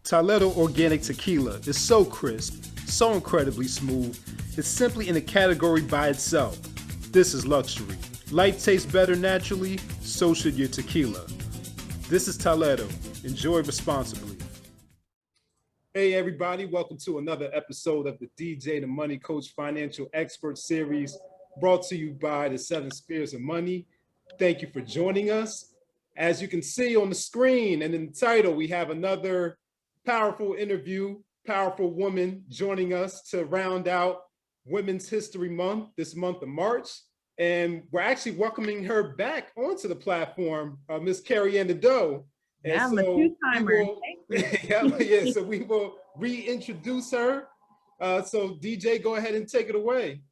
Toledo Organic Tequila is so crisp, so incredibly smooth, it's simply in a category by itself. This is luxury. Life tastes better naturally, so should your tequila. This is Toledo. Enjoy responsibly. Hey everybody, welcome to another episode of the DJ the Money Coach Financial Expert Series, brought to you by the Seven Spheres of Money. Thank you for joining us. As you can see on the screen and in the title, we have another powerful interview, powerful woman joining us to round out Women's History Month, this month of March. And we're actually welcoming her back onto the platform, Miss Carey Anne Nadeau. Yeah, I'm a two-timer. So we will reintroduce her. So DJ, go ahead and take it away.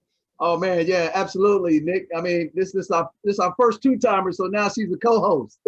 Oh man, yeah, absolutely, Nick. I mean, this is our first two-timer, so now she's a co-host.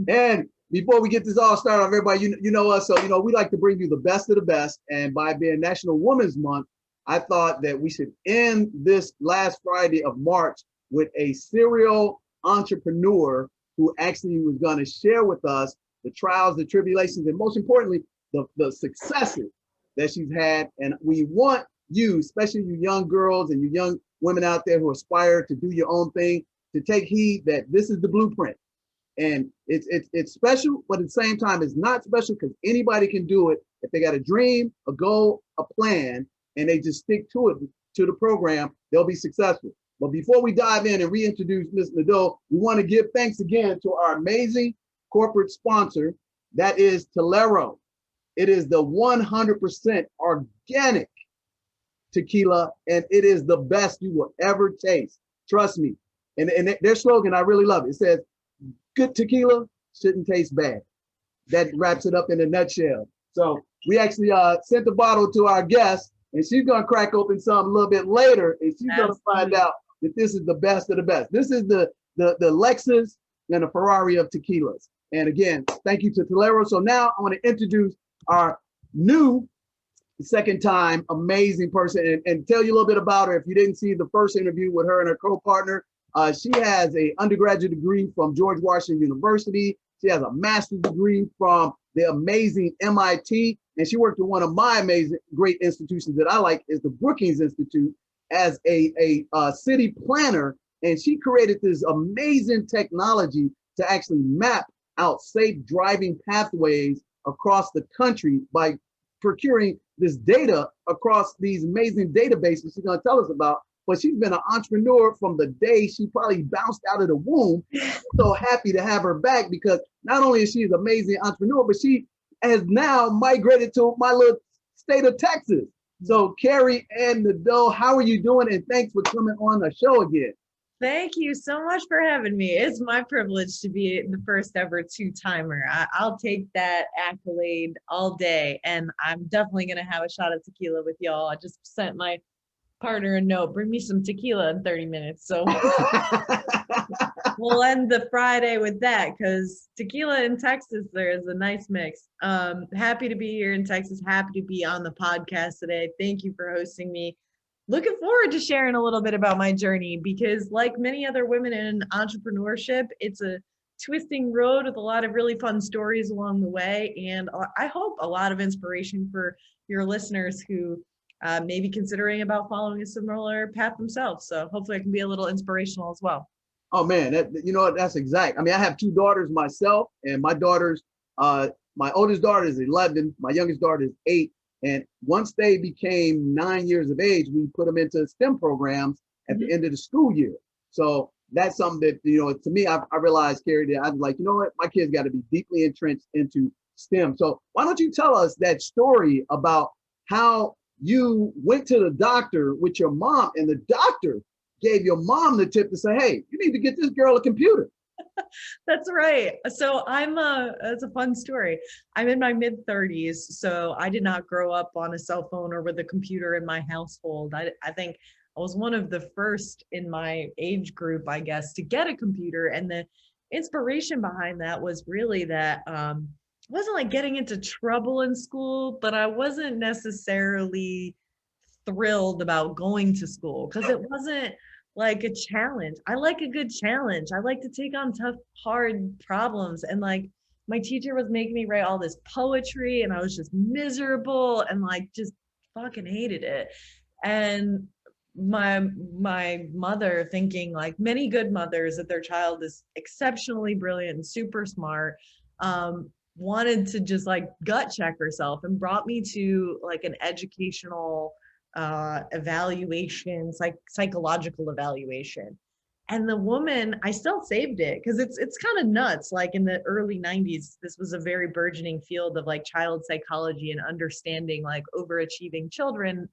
And before we get this all started, everybody, you know us, so we like to bring you the best of the best. And by being National Women's Month, I thought that we should end this last Friday of March with a serial entrepreneur who actually was going to share with us the trials, the tribulations, and most importantly, the successes that she's had. And we want you, especially you young girls and you young women out there who aspire to do your own thing, to take heed that this is the blueprint. And it's special, but at the same time, it's not special because anybody can do it if they got a dream, a goal, a plan, and they just stick to it, to the program, they'll be successful. But before we dive in and reintroduce Ms. Nadeau, we want to give thanks again to our amazing corporate sponsor, that is Tolero. It is the 100% organic tequila, and it is the best you will ever taste. Trust me. And their slogan, I really love it. It says, good tequila shouldn't taste bad. That wraps it up in a nutshell. So we actually sent the bottle to our guest, and she's going to crack open some a little bit later, and she's going to find out that this is the best of the best. This is the Lexus and the Ferrari of tequilas. And again, thank you to Tolero. So now I want to introduce our new second time amazing person and tell you a little bit about her. If you didn't see the first interview with her and her co-partner, she has an undergraduate degree from George Washington University. She has a master's degree from the amazing MIT, and she worked at one of my amazing great institutions that I like is the Brookings Institute as a city planner. And she created this amazing technology to actually map out safe driving pathways across the country by procuring this data across these amazing databases she's going to tell us about. But she's been an entrepreneur from the day she probably bounced out of the womb. So happy to have her back because not only is she an amazing entrepreneur, but she has now migrated to my little state of Texas. So Carey Anne Nadeau, how are you doing? And thanks for coming on the show again. Thank you so much for having me. It's my privilege to be the first ever two-timer. I'll take that accolade all day. And I'm definitely going to have a shot of tequila with y'all. I just sent my partner a note, bring me some tequila in 30 minutes. So we'll end the Friday with that because tequila in Texas, there is a nice mix. Happy to be here in Texas. Happy to be on the podcast today. Thank you for hosting me. Looking forward to sharing a little bit about my journey because like many other women in entrepreneurship, it's a twisting road with a lot of really fun stories along the way. And I hope a lot of inspiration for your listeners who may be considering about following a similar path themselves. So hopefully I can be a little inspirational as well. Oh man, that's exact. I mean, I have two daughters myself, and my daughters, my oldest daughter is 11, my youngest daughter is 8. And once they became 9 years of age, we put them into STEM programs at the end of the school year. So that's something that, to me, I realized, Carey, that I was like, you know what, my kids got to be deeply entrenched into STEM. So why don't you tell us that story about how you went to the doctor with your mom and the doctor gave your mom the tip to say, hey, you need to get this girl a computer. That's right. So it's a fun story. I'm in my mid 30s. So I did not grow up on a cell phone or with a computer in my household. I think I was one of the first in my age group, I guess, to get a computer. And the inspiration behind that was really that it wasn't like getting into trouble in school, but I wasn't necessarily thrilled about going to school because it wasn't like a challenge. I like a good challenge. I like to take on tough, hard problems. And like my teacher was making me write all this poetry and I was just miserable and like just fucking hated it. And my mother, thinking like many good mothers that their child is exceptionally brilliant and super smart, wanted to just like gut check herself and brought me to like an educational evaluation, psychological evaluation. And the woman, I still saved it because it's kind of nuts. Like in the early 90s, this was a very burgeoning field of like child psychology and understanding like overachieving children.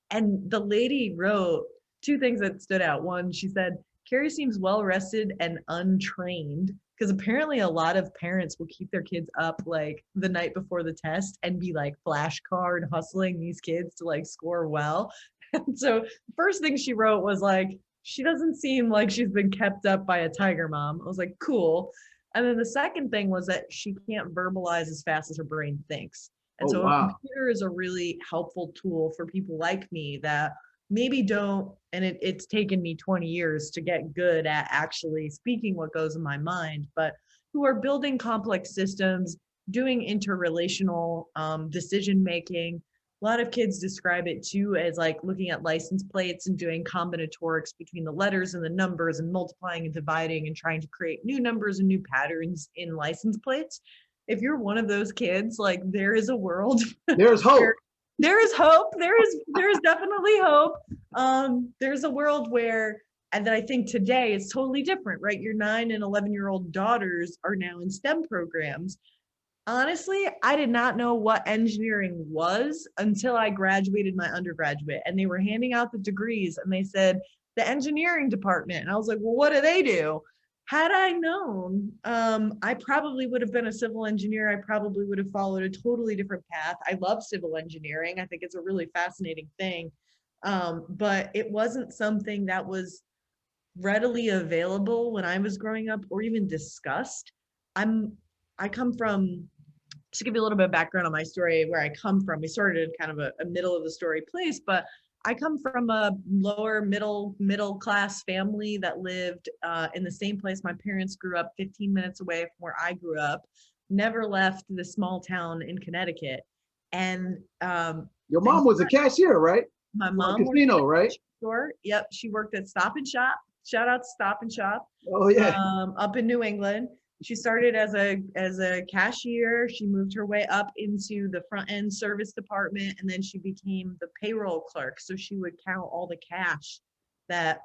And the lady wrote two things that stood out. One, she said, Carey seems well rested and untrained, because apparently a lot of parents will keep their kids up like the night before the test and be like flashcard hustling these kids to like score well. And so first thing she wrote was like, she doesn't seem like she's been kept up by a tiger mom. I was like, cool. And then the second thing was that she can't verbalize as fast as her brain thinks. And so a computer is a really helpful tool for people like me that maybe don't, and it's taken me 20 years to get good at actually speaking what goes in my mind, but who are building complex systems, doing interrelational decision-making. A lot of kids describe it too as like looking at license plates and doing combinatorics between the letters and the numbers and multiplying and dividing and trying to create new numbers and new patterns in license plates. If you're one of those kids, like there is a world. There's hope. There is hope. There is definitely hope. There's a world where, and that I think today is totally different, right? Your 9 and 11-year-old daughters are now in STEM programs. Honestly, I did not know what engineering was until I graduated my undergraduate, and they were handing out the degrees and they said the engineering department. And I was like, well, what do they do? Had I known, I probably would have been a civil engineer. I probably would have followed a totally different path. I love civil engineering. I think it's a really fascinating thing. But it wasn't something that was readily available when I was growing up or even discussed. I come from, just to give you a little bit of background on my story, where I come from. We started kind of a middle of the story place, but I come from a lower middle class family that lived in the same place my parents grew up, 15 minutes away from where I grew up, never left the small town in Connecticut. And your mom was a cashier, right? My mom casino, right? Store. Yep, she worked at Stop and Shop. Shout out to Stop and Shop. Oh yeah. Up in New England. She started as a cashier. She moved her way up into the front end service department, and then she became the payroll clerk. So she would count all the cash that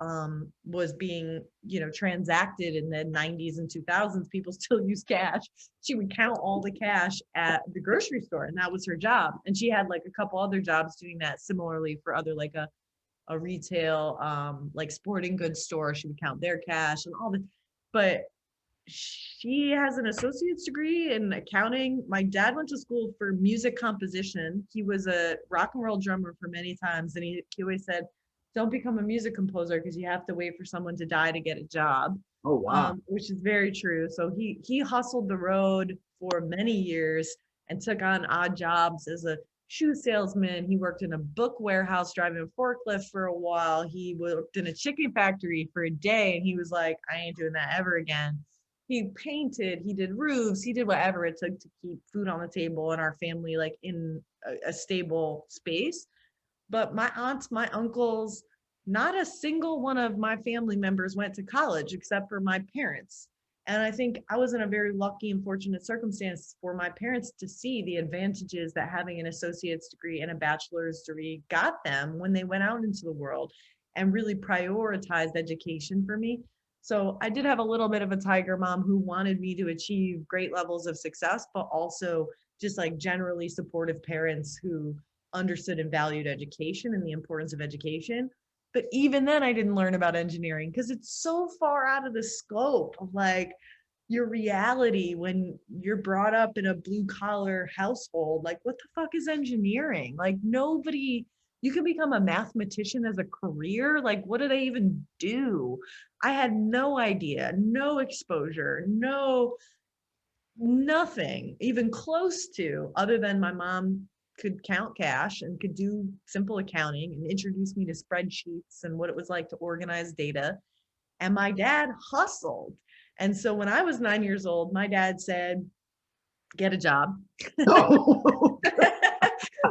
was being, transacted in the 90s and 2000s. People still use cash. She would count all the cash at the grocery store, and that was her job. And she had like a couple other jobs doing that similarly for other, like a retail, like sporting goods store. She would count their cash and all the, but she has an associate's degree in accounting. My dad went to school for music composition. He was a rock and roll drummer for many times. And he always said, don't become a music composer because you have to wait for someone to die to get a job. Oh, wow. Which is very true. So he hustled the road for many years and took on odd jobs as a shoe salesman. He worked in a book warehouse driving a forklift for a while. He worked in a chicken factory for a day, and he was like, I ain't doing that ever again. He painted, he did roofs, he did whatever it took to keep food on the table and our family like in a stable space. But my aunts, my uncles, not a single one of my family members went to college except for my parents. And I think I was in a very lucky and fortunate circumstance for my parents to see the advantages that having an associate's degree and a bachelor's degree got them when they went out into the world, and really prioritized education for me. So I did have a little bit of a tiger mom who wanted me to achieve great levels of success, but also just like generally supportive parents who understood and valued education and the importance of education. But even then I didn't learn about engineering because it's so far out of the scope of like your reality when you're brought up in a blue collar household. Like, what the fuck is engineering? Like, nobody, you can become a mathematician as a career. Like, what do they even do? I had no idea, no exposure, nothing even close to, other than my mom could count cash and could do simple accounting and introduce me to spreadsheets and what it was like to organize data. And my dad hustled. And so when I was 9 years old, my dad said, get a job. No.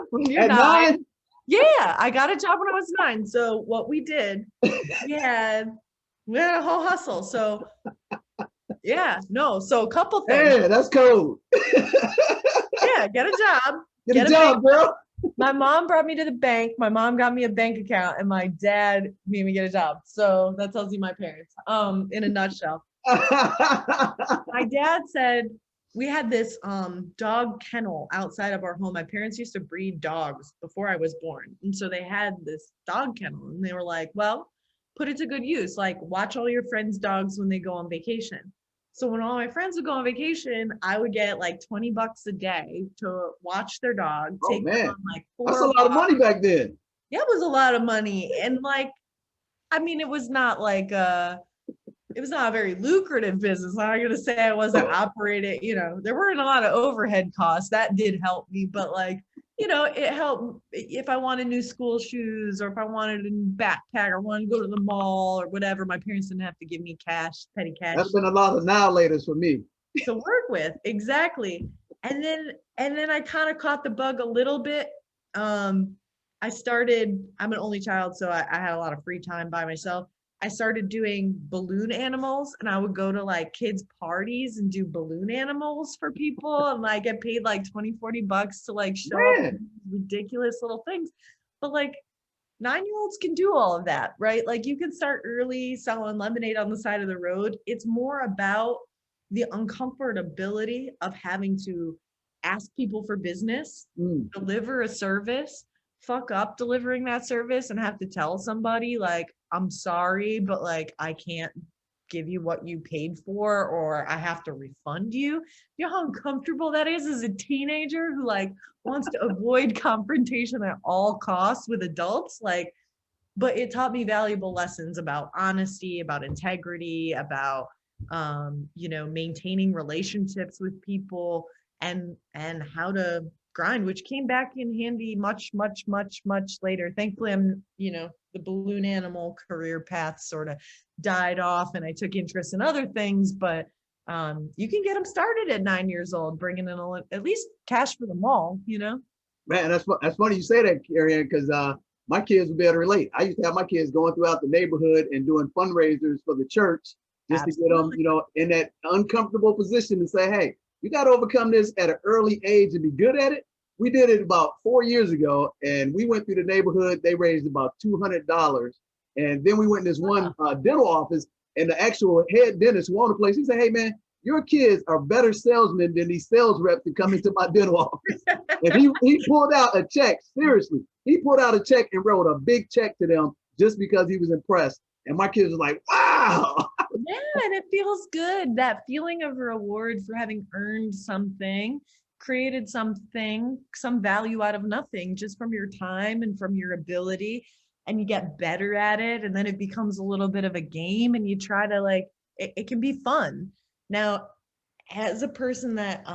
When you're At 9? Yeah, I got a job when I was 9. So what we did, we had a whole hustle. So so a couple things. Yeah, that's cold. Yeah, get a job. Get a job, girl. My mom brought me to the bank. My mom got me a bank account, and my dad made me get a job. So that tells you my parents, in a nutshell. My dad said we had this dog kennel outside of our home. My parents used to breed dogs before I was born. And so they had this dog kennel, and they were like, well, put it to good use. Like, watch all your friends' dogs when they go on vacation. So when all my friends would go on vacation, I would get like $20 a day to watch their dog. Oh, man. Them on like 4 That's a lot of money back then. Yeah, it was a lot of money. And like, I mean, it was not like it was not a very lucrative business. I'm not going to say I wasn't operating, there weren't a lot of overhead costs. That did help me, but like, it helped if I wanted new school shoes, or if I wanted a new backpack, or wanted to go to the mall or whatever. My parents didn't have to give me cash, petty cash. That's been a lot of now-laters for me. To work with. Exactly. And then I kind of caught the bug a little bit. I'm an only child, so I had a lot of free time by myself. I started doing balloon animals, and I would go to like kids' parties and do balloon animals for people, and like get paid like $20-$40 to like show up ridiculous little things. But like 9-year-olds can do all of that, right? Like you can start early selling lemonade on the side of the road. It's more about the uncomfortability of having to ask people for business, deliver a service, fuck up delivering that service, and have to tell somebody like, I'm sorry, but like I can't give you what you paid for, or I have to refund you. You know how uncomfortable that is as a teenager who like wants to avoid confrontation at all costs with adults. Like, but it taught me valuable lessons about honesty, about integrity, about maintaining relationships with people, and how to grind, which came back in handy much later. Thankfully, the balloon animal career path sort of died off, and I took interest in other things, but you can get them started at 9 years old, bringing in at least cash for the mall, Man, that's funny you say that, Carey Anne, because my kids would be able to relate. I used to have my kids going throughout the neighborhood and doing fundraisers for the church just Absolutely. To get them, in that uncomfortable position to say, hey, you got to overcome this at an early age and be good at it. We did it about 4 years ago, and we went through the neighborhood. They raised about $200. And then we went in this one dental office, and the actual head dentist who owned the place, he said, hey, man, your kids are better salesmen than these sales reps that come into my dental office. And he pulled out a check, seriously. He pulled out a check and wrote a big check to them just because he was impressed. And my kids were like, wow. Yeah, and it feels good. That feeling of reward for having earned something, created something, some value out of nothing, just from your time and from your ability, and you get better at it. And then it becomes a little bit of a game, and you try to it can be fun. Now, as a person that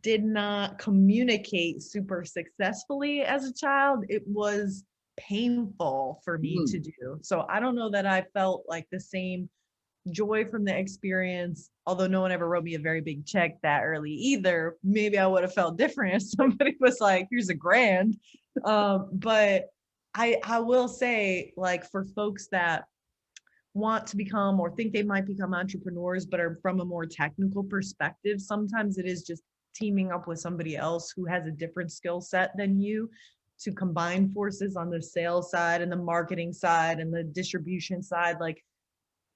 did not communicate super successfully as a child, it was painful for me to do. So I don't know that I felt like the same joy from the experience, although no one ever wrote me a very big check that early either. Maybe I would have felt different if somebody was like, here's $1,000. But I will say, like, for folks that want to become or think they might become entrepreneurs but are from a more technical perspective, sometimes it is just teaming up with somebody else who has a different skill set than you to combine forces on the sales side and the marketing side and the distribution side. Like,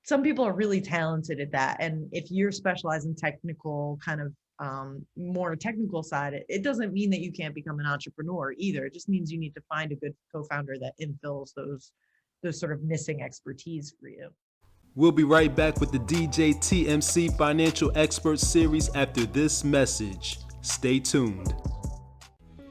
some people are really talented at that. And if you're specialized in technical kind of more technical side, it doesn't mean that you can't become an entrepreneur either. It just means you need to find a good co-founder that infills those sort of missing expertise for you. We'll be right back with the DJTMC Financial Expert Series after this message. Stay tuned.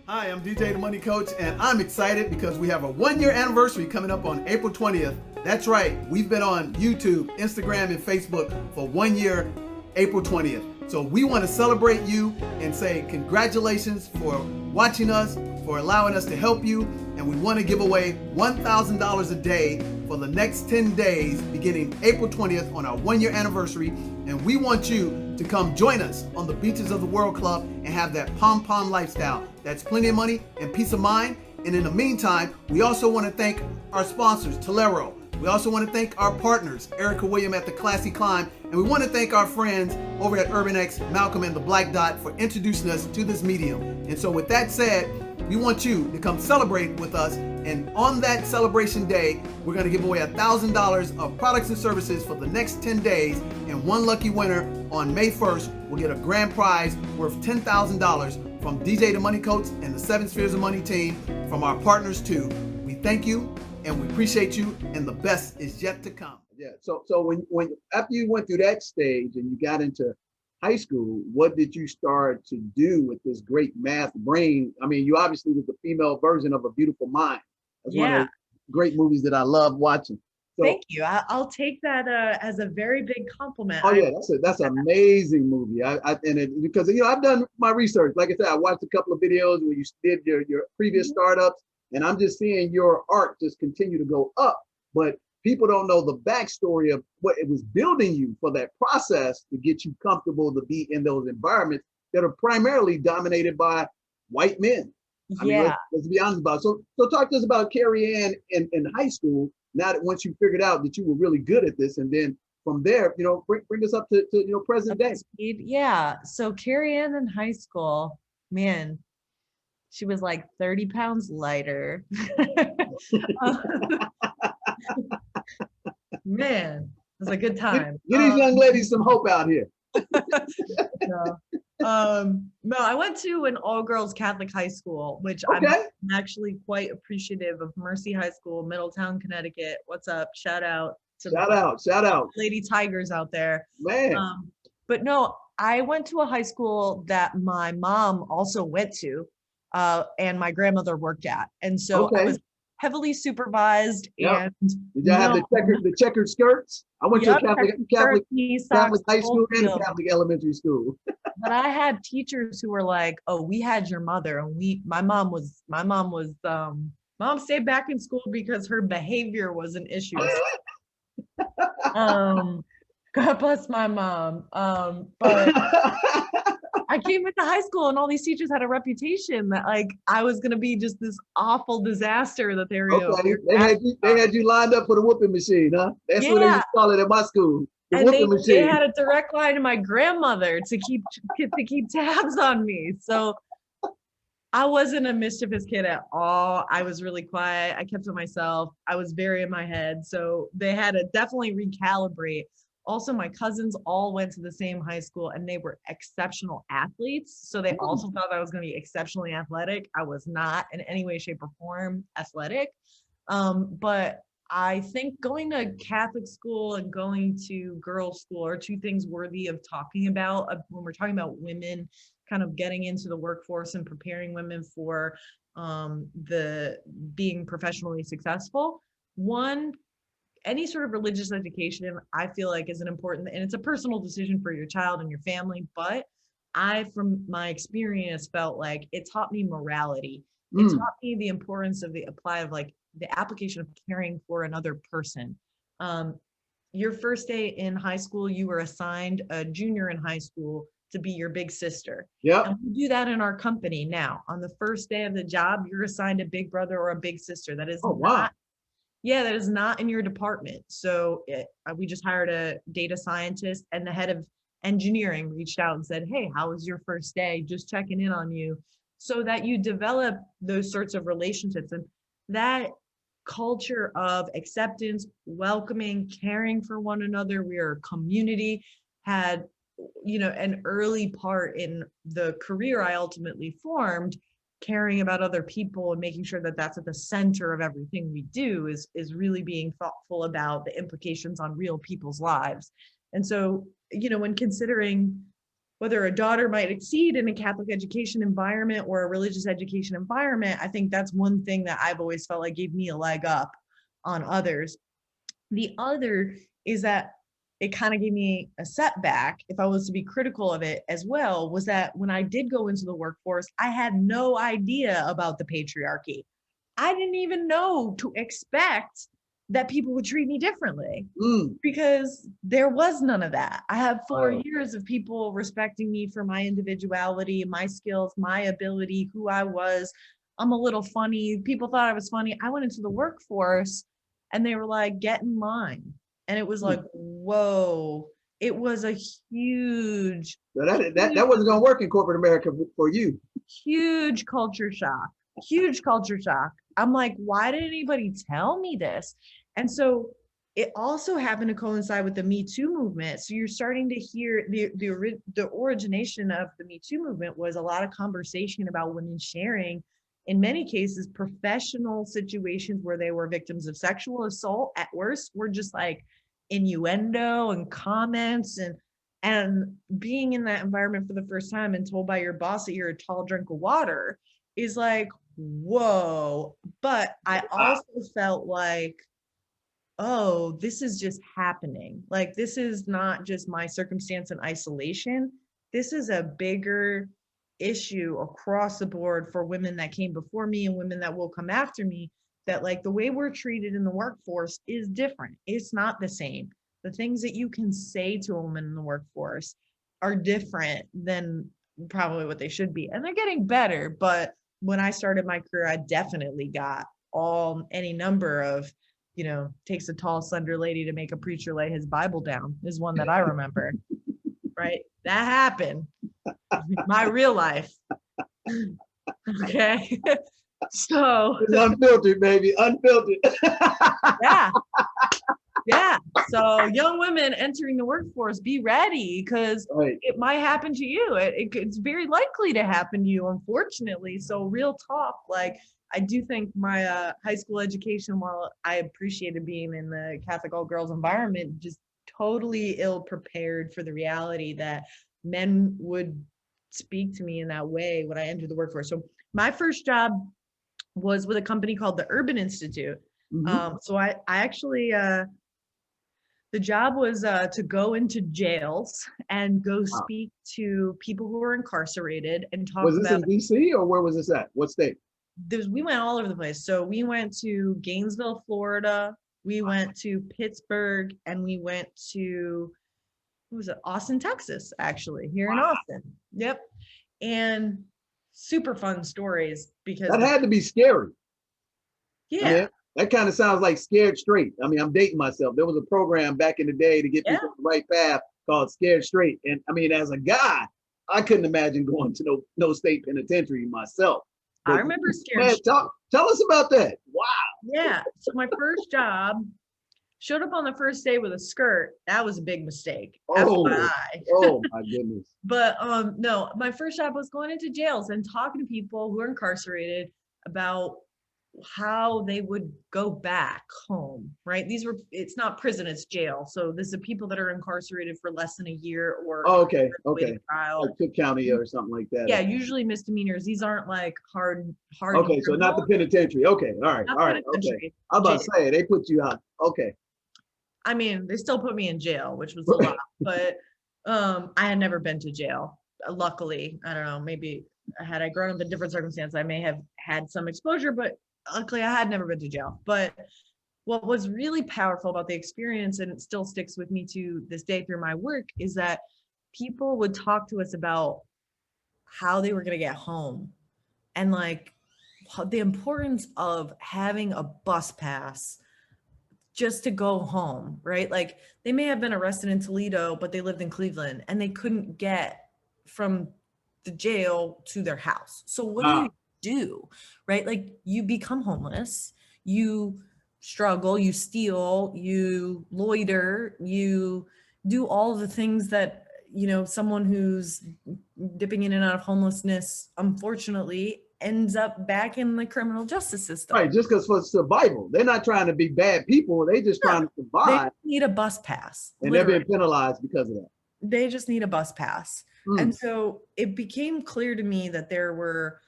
Hi, I'm DJ the Money Coach, and I'm excited because we have a 1-year anniversary coming up on April 20th. That's right, we've been on YouTube, Instagram, and Facebook for 1 year, April 20th. So we want to celebrate you and say congratulations for watching us, for allowing us to help you, and we want to give away $1,000 a day for the next 10 days beginning April 20th on our 1-year anniversary. And we want you to come join us on the Beaches of the World Club and have that P.O.M lifestyle. That's plenty of money and peace of mind. And in the meantime, we also want to thank our sponsors, Tolero. We also want to thank our partners, Erica William at the Classy Climb, and we want to thank our friends over at Urban X, Malcolm and the Black Dot for introducing us to this medium. And so with that said, we want you to come celebrate with us. And on that celebration day, we're going to give away $1,000 of products and services for the next 10 days. And one lucky winner on May 1st will get a grand prize worth $10,000 from DJ the Money Coach and the 7 Spheres of Money team from our partners too. We thank you and we appreciate you, and the best is yet to come. Yeah. So when after you went through that stage and you got into high school, what did you start to do with this great math brain? I mean, you obviously was the female version of A Beautiful Mind. That's one of the great movies that I love watching. So, thank you. I'll take that as a very big compliment. Oh yeah, that's an amazing movie. Because I've done my research. Like I said, I watched a couple of videos where you did your previous startups, and I'm just seeing your art just continue to go up. But people don't know the backstory of what it was building you for that process to get you comfortable to be in those environments that are primarily dominated by white men. I mean, let's be honest about it. So talk to us about Carey Anne in high school. Now that once you figured out that you were really good at this, and then from there, bring us up to present day. Yeah. So Carey Anne in high school, man, she was like 30 pounds lighter. Man, it was a good time. Get these young ladies some hope out here. No, I went to an all-girls Catholic high school, which I'm actually quite appreciative of. Mercy High School, Middletown, Connecticut. What's up? Shout out Lady Tigers out there. Man. But no, I went to a high school that my mom also went to, and my grandmother worked at. And so I was heavily supervised. And did y'all have the checkered skirts? I went to a Catholic high school and Catholic elementary school. But I had teachers who were like, "Oh, we had your mother," and mom stayed back in school because her behavior was an issue. God bless my mom. But I came into high school and all these teachers had a reputation that like I was gonna be just this awful disaster that they were. They had you lined up for the whooping machine, huh? That's what they used to call it at my school. They had a direct line to my grandmother to keep tabs on me. So I wasn't a mischievous kid at all. I was really quiet. I kept to myself. I was very in my head. So they had to definitely recalibrate. Also, my cousins all went to the same high school and they were exceptional athletes. So they also thought I was going to be exceptionally athletic. I was not in any way, shape, or form athletic. But I think going to Catholic school and going to girls' school are two things worthy of talking about when we're talking about women kind of getting into the workforce and preparing women for the being professionally successful. One, any sort of religious education, I feel like is an important, and it's a personal decision for your child and your family, but I, from my experience, felt like it taught me morality. It taught me the importance of the application of caring for another person. Your first day in high school, you were assigned a junior in high school to be your big sister. Yeah. And we do that in our company now. On the first day of the job, you're assigned a big brother or a big sister. That is that is not in your department. So we just hired a data scientist, and the head of engineering reached out and said, "Hey, how was your first day? Just checking in on you," so that you develop those sorts of relationships. And that culture of acceptance, welcoming, caring for one another, we are a community, had an early part in the career I ultimately formed. Caring about other people and making sure that that's at the center of everything we do is really being thoughtful about the implications on real people's lives. And so, when considering whether a daughter might exceed in a Catholic education environment or a religious education environment, I think that's one thing that I've always felt like gave me a leg up on others. The other is that it kind of gave me a setback, if I was to be critical of it as well, was that when I did go into the workforce, I had no idea about the patriarchy. I didn't even know to expect that people would treat me differently Mm. because there was none of that. I have 4 years Oh. of people respecting me for my individuality, my skills, my ability, who I was. I'm a little funny. People thought I was funny. I went into the workforce and they were like, get in line. And it was like, Mm. whoa, it was a huge, So that huge, wasn't gonna work in corporate America for you. huge culture shock. Huge culture shock. I'm like, why didn't anybody tell me this? And so it also happened to coincide with the Me Too movement. So you're starting to hear the origination of the Me Too movement was a lot of conversation about women sharing, in many cases, professional situations where they were victims of sexual assault. At worst, were just like innuendo and comments and being in that environment for the first time and told by your boss that you're a tall drink of water is like, whoa. But I Wow. also felt like, oh, this is just happening. Like, this is not just my circumstance in isolation. This is a bigger issue across the board for women that came before me and women that will come after me, that like the way we're treated in the workforce is different. It's not the same. The things that you can say to a woman in the workforce are different than probably what they should be. And they're getting better. But when I started my career, I definitely got any number of, takes a tall, slender lady to make a preacher lay his Bible down is one that I remember, right? That happened. My real life. Okay. So It's unfiltered, baby, unfiltered. yeah. Yeah. So young women entering the workforce, be ready because Right. it might happen to you. It's very likely to happen to you, unfortunately. So real talk, like I do think my high school education, while I appreciated being in the Catholic all girls environment, just totally ill prepared for the reality that men would speak to me in that way when I entered the workforce. So my first job was with a company called the Urban Institute. Mhm. So I actually the job was to go into jails and go Wow. speak to people who were incarcerated and Was talk this about in DC or where was this at? What state? we went all over the place. So we went to Gainesville, Florida, we went to Pittsburgh, and we went to what was it, Austin, Texas, actually, here in Austin. Yep. And super fun stories because That had to be scary. I yeah, mean, that kind of sounds like Scared Straight. I mean, I'm dating myself. There was a program back in the day to get yeah. people on the right path called Scared Straight. And I mean, as a guy, I couldn't imagine going to no state penitentiary myself. I But remember Scared man, Straight. tell us about that. Wow. Yeah. So my first job, showed up on the first day with a skirt. That was a big mistake. Oh, FYI. oh my goodness. But no, my first job was going into jails and talking to people who are incarcerated about how they would go back home, right? It's not prison, it's jail. So this is people that are incarcerated for less than a year or Oh, okay, waiting okay. trial. Like Cook County or something like that. Yeah, usually misdemeanors. These aren't like hard Okay, so not the penitentiary. Okay, all not right, okay. penitentiary. I was about Jail. to say, they put you out. Okay. I mean, they still put me in jail, which was a lot, but I had never been to jail. Luckily, I don't know, maybe had I grown up in different circumstances, I may have had some exposure, but luckily I had never been to jail. But what was really powerful about the experience, and it still sticks with me to this day through my work, is that people would talk to us about how they were going to get home and like the importance of having a bus pass just to go home, right? Like they may have been arrested in Toledo, but they lived in Cleveland and they couldn't get from the jail to their house. So what do, right? Like you become homeless, you struggle, you steal, you loiter, you do all the things that, someone who's dipping in and out of homelessness, unfortunately, ends up back in the criminal justice system. Right, just because for survival. They're not trying to be bad people. They just trying to survive. They need a bus pass. And literally. they're being penalized because of that. They just need a bus pass. And so it became clear to me that there were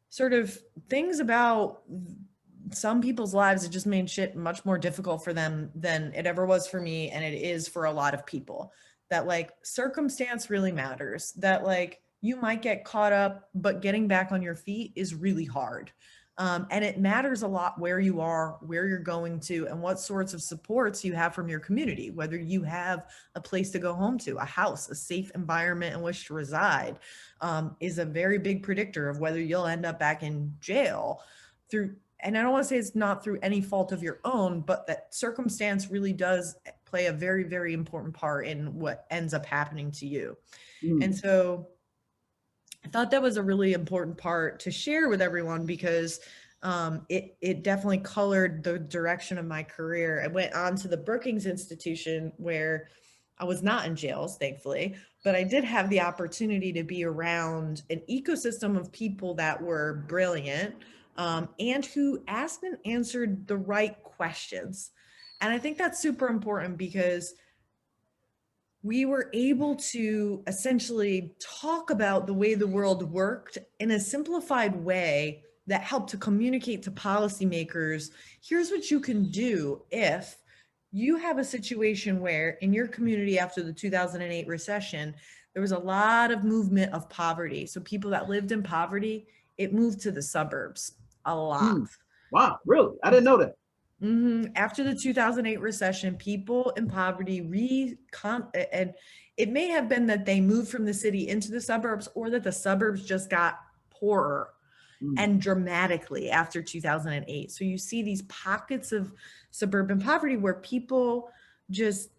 sort of things about some people's lives that just made shit much more difficult for them than it ever was for me. And it is for a lot of people. That like circumstance really matters. That like you might get caught up, but getting back on your feet is really hard. And it matters a lot where you are, where you're going to, and what sorts of supports you have from your community, whether you have a place to go home to, a house, a safe environment in which to reside, is a very big predictor of whether you'll end up back in jail through, and I don't want to say it's not through any fault of your own, but that circumstance really does play a very, very important part in what ends up happening to you. And so I thought that was a really important part to share with everyone because it definitely colored the direction of my career. I went on to the Brookings Institution where I was not in jails, thankfully, but I did have the opportunity to be around an ecosystem of people that were brilliant and who asked and answered the right questions. And I think that's super important because we were able to essentially talk about the way the world worked in a simplified way that helped to communicate to policymakers, here's what you can do if you have a situation where in your community after the 2008 recession, there was a lot of movement of poverty. So people that lived in poverty, it moved to the suburbs a lot. Wow, really? I didn't know that. After the 2008 recession, people in poverty and it may have been that they moved from the city into the suburbs or that the suburbs just got poorer and dramatically after 2008. So you see these pockets of suburban poverty where people just,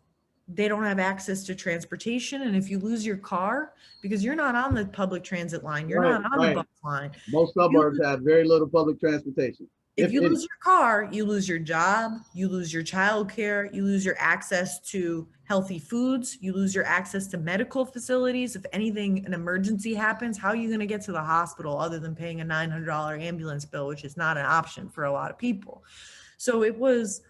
they don't have access to transportation. And if you lose your car, because you're not on the public transit line, you're not on the bus line. Most suburbs have very little public transportation. If you lose your car, you lose your job, you lose your childcare, you lose your access to healthy foods, you lose your access to medical facilities. If anything, an emergency happens, how are you going to get to the hospital other than paying a $900 ambulance bill, which is not an option for a lot of people. So it was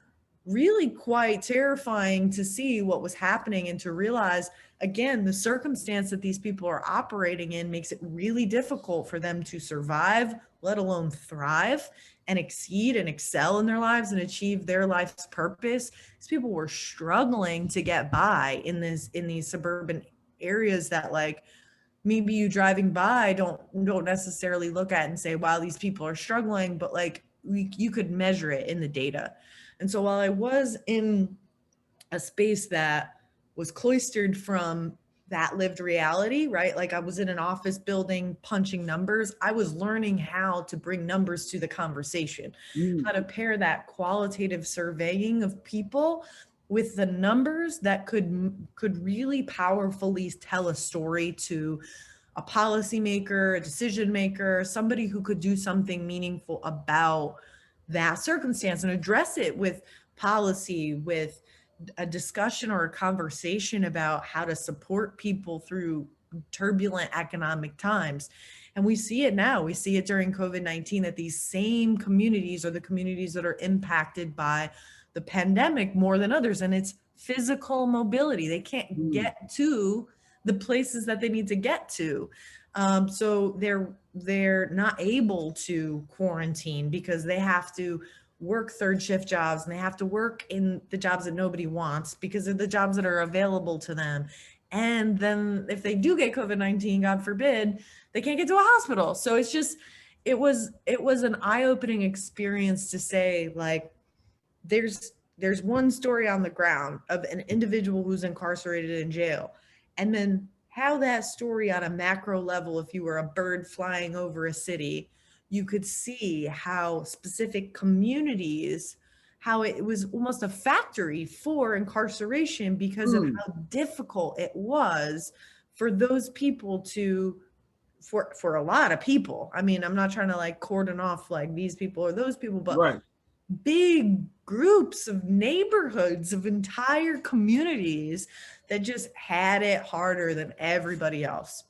really quite terrifying to see what was happening and to realize, again, the circumstance that these people are operating in makes it really difficult for them to survive, let alone thrive and exceed and excel in their lives and achieve their life's purpose. These people were struggling to get by in these suburban areas that, like, maybe you driving by don't necessarily look at and say, wow, these people are struggling, but like you could measure it in the data. And so while I was in a space that was cloistered from that lived reality, right? Like I was in an office building punching numbers. I was learning how to bring numbers to the conversation, how to pair that qualitative surveying of people with the numbers that could really powerfully tell a story to a policymaker, a decision maker, somebody who could do something meaningful about that circumstance and address it with policy, with a discussion or a conversation about how to support people through turbulent economic times. And we see it now. We see it during COVID-19 that these same communities are the communities that are impacted by the pandemic more than others. And it's physical mobility. They can't get to the places that they need to get to. So they're not able to quarantine because they have to work third shift jobs and they have to work in the jobs that nobody wants because they're the jobs that are available to them. And then if they do get COVID-19, God forbid, they can't get to a hospital. So it's just, it was an eye-opening experience to say, like, there's one story on the ground of an individual who's incarcerated in jail. And then how that story on a macro level, if you were a bird flying over a city, you could see how specific communities, how it was almost a factory for incarceration because of how difficult it was for those people to, for a lot of people. I mean, I'm not trying to like cordon off like these people or those people, but big groups of neighborhoods, of entire communities that just had it harder than everybody else.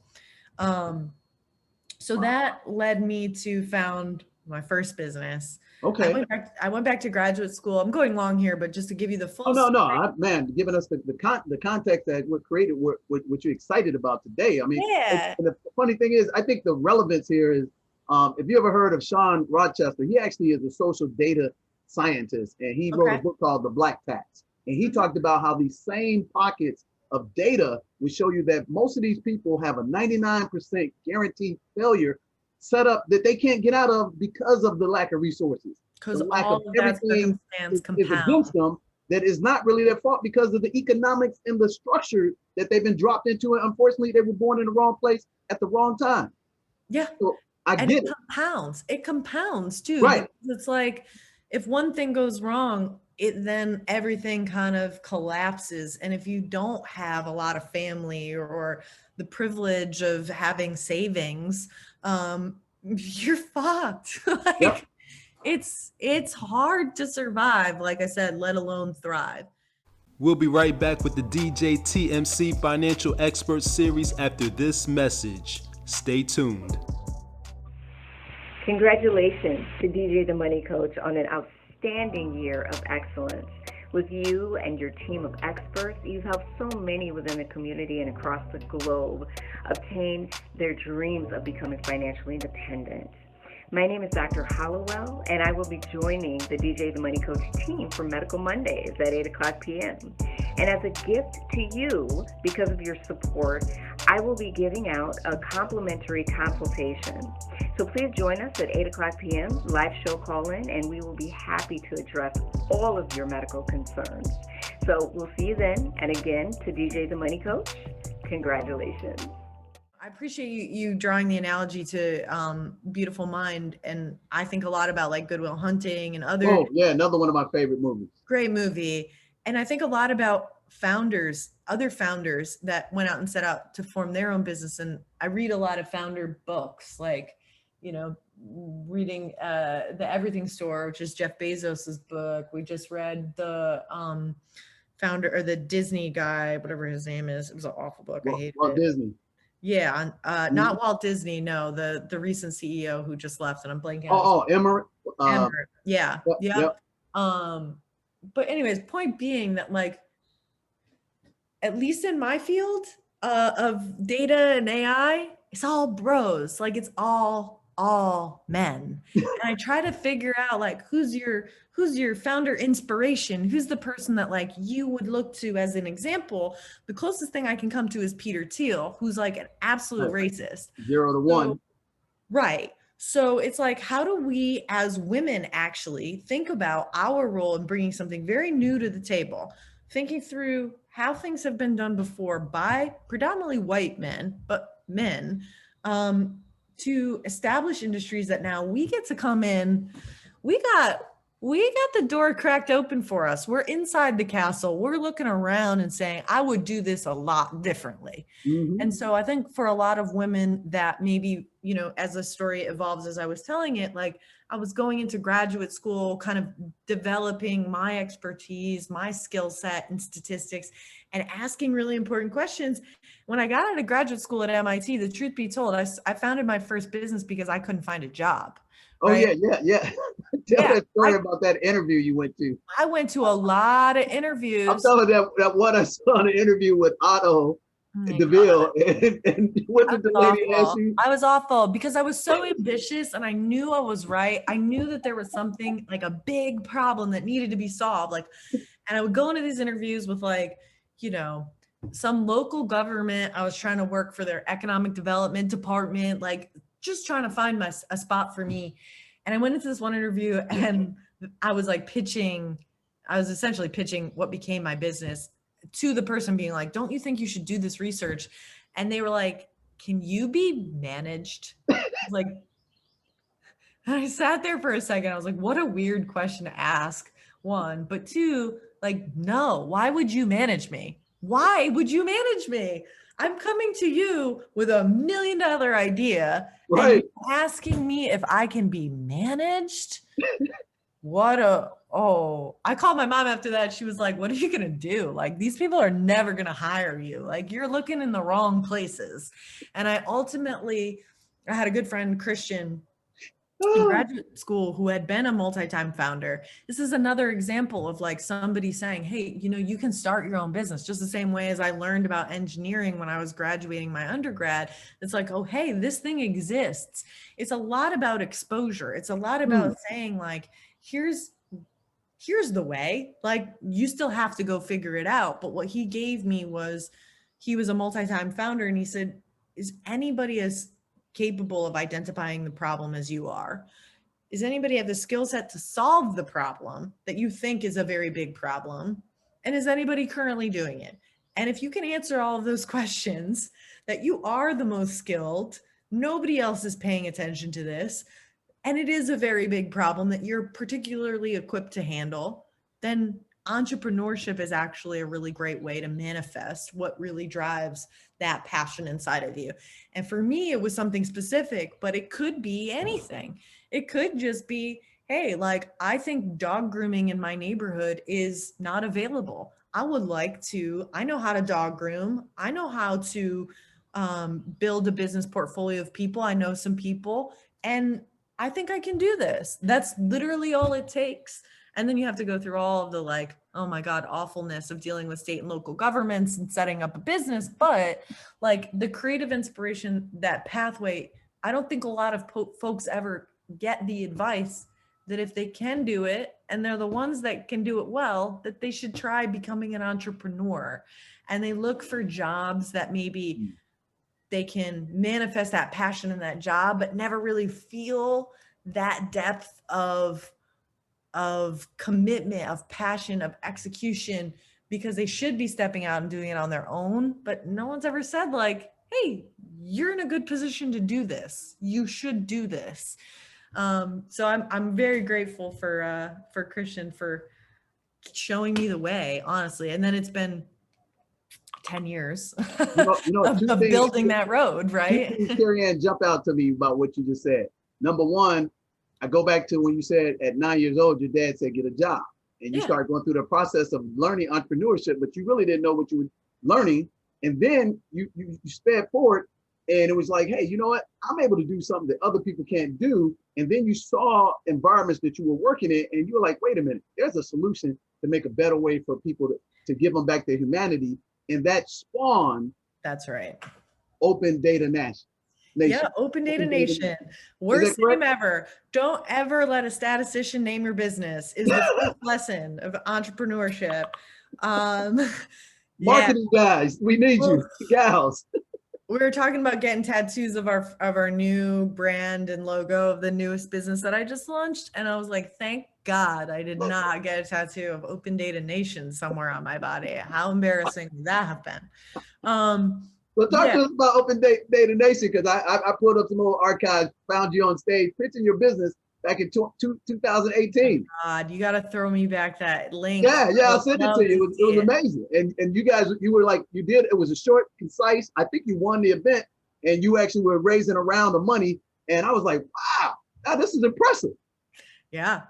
So that led me to found my first business. Okay. I went back to graduate school. I'm going long here, but just to give you the full man, giving us the context that what created what you're excited about today. I mean, and the funny thing is, I think the relevance here is, if you ever heard of Sean Rochester, he actually is a social data scientist, and he wrote a book called The Black Tax. And he talked about how these same pockets of data will show you that most of these people have a 99% guaranteed failure setup that they can't get out of because of the lack of resources. Because The lack all of of that everything circumstance is against compounds. them. That is not really their fault because of the economics and the structure that they've been dropped into. And unfortunately, they were born in the wrong place at the wrong time. Yeah. So I And get it it. compounds. It compounds too. Right. Because it's like if one thing goes wrong, it then everything kind of collapses. And if you don't have a lot of family or the privilege of having savings, you're fucked. Like Yep. it's hard to survive, like I said, let alone thrive. We'll be right back with the DJTMC Financial Expert Series after this message. Stay tuned. Congratulations to DJ the Money Coach on an outstanding year of excellence. With you and your team of experts, you've helped so many within the community and across the globe obtain their dreams of becoming financially independent. My name is Dr. Hollowell, and I will be joining the DJ the Money Coach team for Medical Mondays at 8:00 p.m. And as a gift to you, because of your support, I will be giving out a complimentary consultation. So please join us at 8:00 p.m. live show call-in, and we will be happy to address all of your medical concerns. So we'll see you then. And again, to DJ the Money Coach, congratulations. I appreciate you drawing the analogy to Beautiful Mind, and I think a lot about like Good Will Hunting and other. Oh yeah, another one of my favorite movies. Great movie, and I think a lot about other founders that went out and set out to form their own business. And I read a lot of founder books, like reading The Everything Store, which is Jeff Bezos's book. We just read the founder or the Disney guy, whatever his name is. It was an awful book. I hated it. Disney. Yeah, not Walt Disney. No, the recent CEO who just left, and I'm blanking. Emery. Yeah. Yep. But anyways, point being that like, at least in my field of data and AI, it's all bros. Like it's all men. And I try to figure out like who's your founder inspiration? Who's the person that like you would look to as an example? The closest thing I can come to is Peter Thiel, who's like an absolute racist. 0 to 1. Right. So it's like, how do we as women actually think about our role in bringing something very new to the table, thinking through how things have been done before by predominantly white men, but men, to establish industries that now we get to come in. We got the door cracked open for us. We're inside the castle. We're looking around and saying, I would do this a lot differently. Mm-hmm. And so I think for a lot of women that maybe, as the story evolves, as I was telling it, like I was going into graduate school, kind of developing my expertise, my skill set in statistics, and asking really important questions. When I got out of graduate school at MIT, the truth be told, I founded my first business because I couldn't find a job. Oh, right? yeah. Tell that story about that interview you went to. I went to a lot of interviews. I'm telling that what I saw in the interview with Otto DeVille, and what did the lady ask you? I was awful because I was so ambitious and I knew I was right. I knew that there was something like a big problem that needed to be solved. Like, and I would go into these interviews with like, some local government. I was trying to work for their economic development department, like just trying to find a spot for me. And I went into this one interview and I was essentially pitching what became my business to the person, being like, don't you think you should do this research? And they were like, can you be managed? Like, and I sat there for a second. I was like, what a weird question to ask, one, but two, like, no, why would you manage me? Why would you manage me? I'm coming to you with $1 million idea, right? And you're asking me if I can be managed. I called my mom after that. She was like, what are you going to do? Like, these people are never going to hire you. Like, you're looking in the wrong places. And I had a good friend, Christian, in graduate school who had been a multi-time founder. This is another example of like somebody saying, hey, you can start your own business, just the same way as I learned about engineering when I was graduating my undergrad. It's like, oh, hey, this thing exists. It's a lot about exposure. It's a lot about saying like, here's the way, like you still have to go figure it out. But what he gave me was, he was a multi-time founder, and he said, is anybody as capable of identifying the problem as you are? Does anybody have the skill set to solve the problem that you think is a very big problem? And is anybody currently doing it? And if you can answer all of those questions, that you are the most skilled, nobody else is paying attention to this, and it is a very big problem that you're particularly equipped to handle, then entrepreneurship is actually a really great way to manifest what really drives that passion inside of you. And for me, it was something specific, but it could be anything. It could just be, hey, like, I think dog grooming in my neighborhood is not available. I would like to, I know how to dog groom. I know how to build a business portfolio of people. I know some people, and I think I can do this. That's literally all it takes. And then you have to go through all of the, like, oh my God, awfulness of dealing with state and local governments and setting up a business. But like the creative inspiration, that pathway, I don't think a lot of folks ever get the advice that if they can do it, and they're the ones that can do it well, that they should try becoming an entrepreneur. And they look for jobs that maybe they can manifest that passion in that job, but never really feel that depth of commitment, of passion, of execution, because they should be stepping out and doing it on their own. But no one's ever said like, hey, you're in a good position to do this. You should do this. So I'm very grateful for Christian for showing me the way, honestly. And then it's been 10 years of building that road, right? Carey Anne, jump out to me about what you just said. Number one, I go back to when you said at 9 years old, your dad said, get a job. And you start going through the process of learning entrepreneurship, but you really didn't know what you were learning. And then you sped forward, and it was like, hey, you know what? I'm able to do something that other people can't do. And then you saw environments that you were working in, and you were like, wait a minute, there's a solution to make a better way for people to give them back their humanity. And that spawned. That's right. Open Data Nation. Yeah, Open Data Nation. Worst name ever. Don't ever let a statistician name your business is the first lesson of entrepreneurship. Marketing guys, we need you, gals. We were talking about getting tattoos of our new brand and logo of the newest business that I just launched. And I was like, thank God I did not get a tattoo of Open Data Nation somewhere on my body. How embarrassing would that have been? Well, talk to us about Open Data Nation, because I pulled up some old archives, found you on stage pitching your business back in 2018. Oh God, you got to throw me back that link. Yeah, I'll send it to you. It was amazing. And you guys, you were like, it was a short, concise. I think you won the event, and you actually were raising around the money. And I was like, wow, this is impressive. Yeah.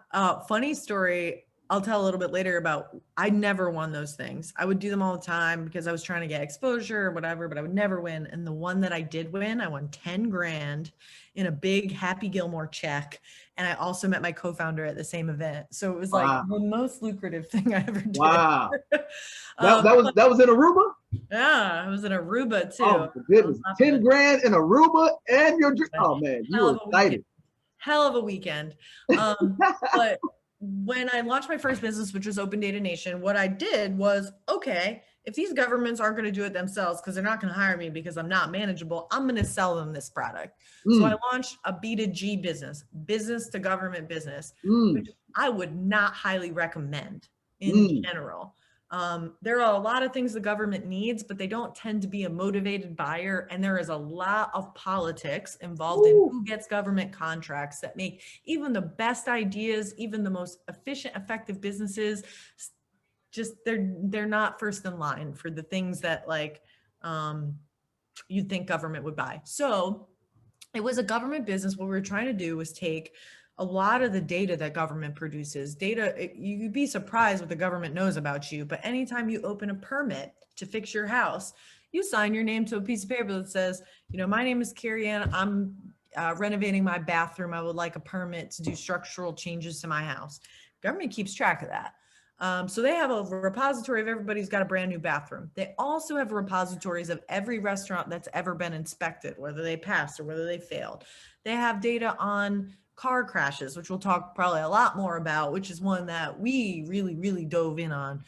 Funny story. I'll tell a little bit later about, I never won those things. I would do them all the time because I was trying to get exposure or whatever, but I would never win. And the one that I did win, I won 10 grand in a big Happy Gilmore check. And I also met my co-founder at the same event. So it was like the most lucrative thing I ever did. Wow. that was in Aruba? Yeah, I was in Aruba too. Oh, my goodness. 10 grand in Aruba and your dream. Oh man, you were excited. Hell of a weekend. But when I launched my first business, which was Open Data Nation, what I did was, okay, if these governments aren't going to do it themselves because they're not going to hire me because I'm not manageable, I'm going to sell them this product. So I launched a B2G business to government business, which I would not highly recommend in general. There are a lot of things the government needs, but they don't tend to be a motivated buyer. And there is a lot of politics involved in who gets government contracts that make even the best ideas, even the most efficient, effective businesses, just they're not first in line for the things that like you'd think government would buy. So it was a government business. What we were trying to do was take a lot of the data that government produces, you'd be surprised what the government knows about you, but anytime you open a permit to fix your house, you sign your name to a piece of paper that says, my name is Carey Anne, I'm renovating my bathroom, I would like a permit to do structural changes to my house. Government keeps track of that. So they have a repository of everybody who's got a brand new bathroom. They also have repositories of every restaurant that's ever been inspected, whether they passed or whether they failed. They have data on car crashes, which we'll talk probably a lot more about, which is one that we really, really dove in on,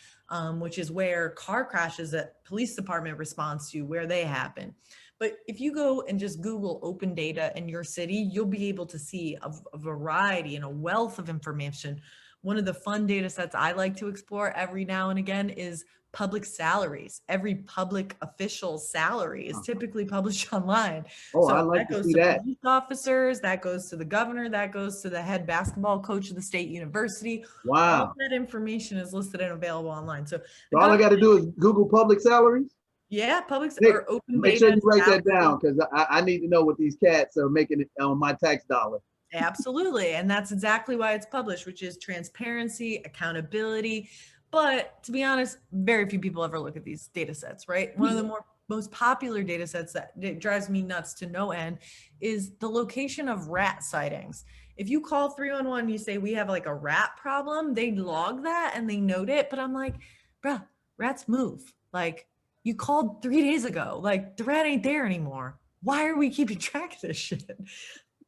which is where car crashes that police department responds to, where they happen. But if you go and just Google open data in your city, you'll be able to see a variety and a wealth of information. One of the fun data sets I like to explore every now and again is public salaries. Every public official's salary is typically published online. Oh, I So like that to goes see to that. police officers, that goes to the governor, that goes to the head basketball coach of the state university. All Wow. of that information is listed and available online. So So all I got to do is Google public salaries. yeah, public Hey, or open make sure data. you write that salary. down because I need to know what these cats are making on my tax dollar. Absolutely. And that's exactly why it's published, which is transparency, accountability. But to be honest, very few people ever look at these data sets, right? One of the most popular data sets that it drives me nuts to no end is the location of rat sightings. If you call 311 and you say we have like a rat problem, they log that and they note it. But I'm like, bruh, rats move. Like you called 3 days ago, like the rat ain't there anymore. Why are we keeping track of this shit?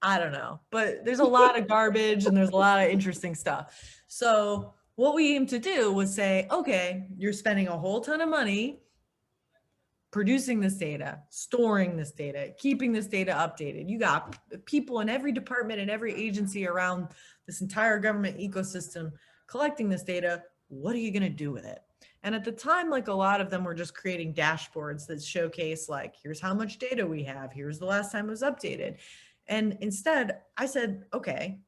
I don't know, but there's a lot of garbage and there's a lot of interesting stuff. So what we aim to do was say, okay, you're spending a whole ton of money producing this data, storing this data, keeping this data updated. You got people in every department and every agency around this entire government ecosystem collecting this data. What are you going to do with it? And at the time, like a lot of them were just creating dashboards that showcase like, here's how much data we have. Here's the last time it was updated. And instead, I said, okay,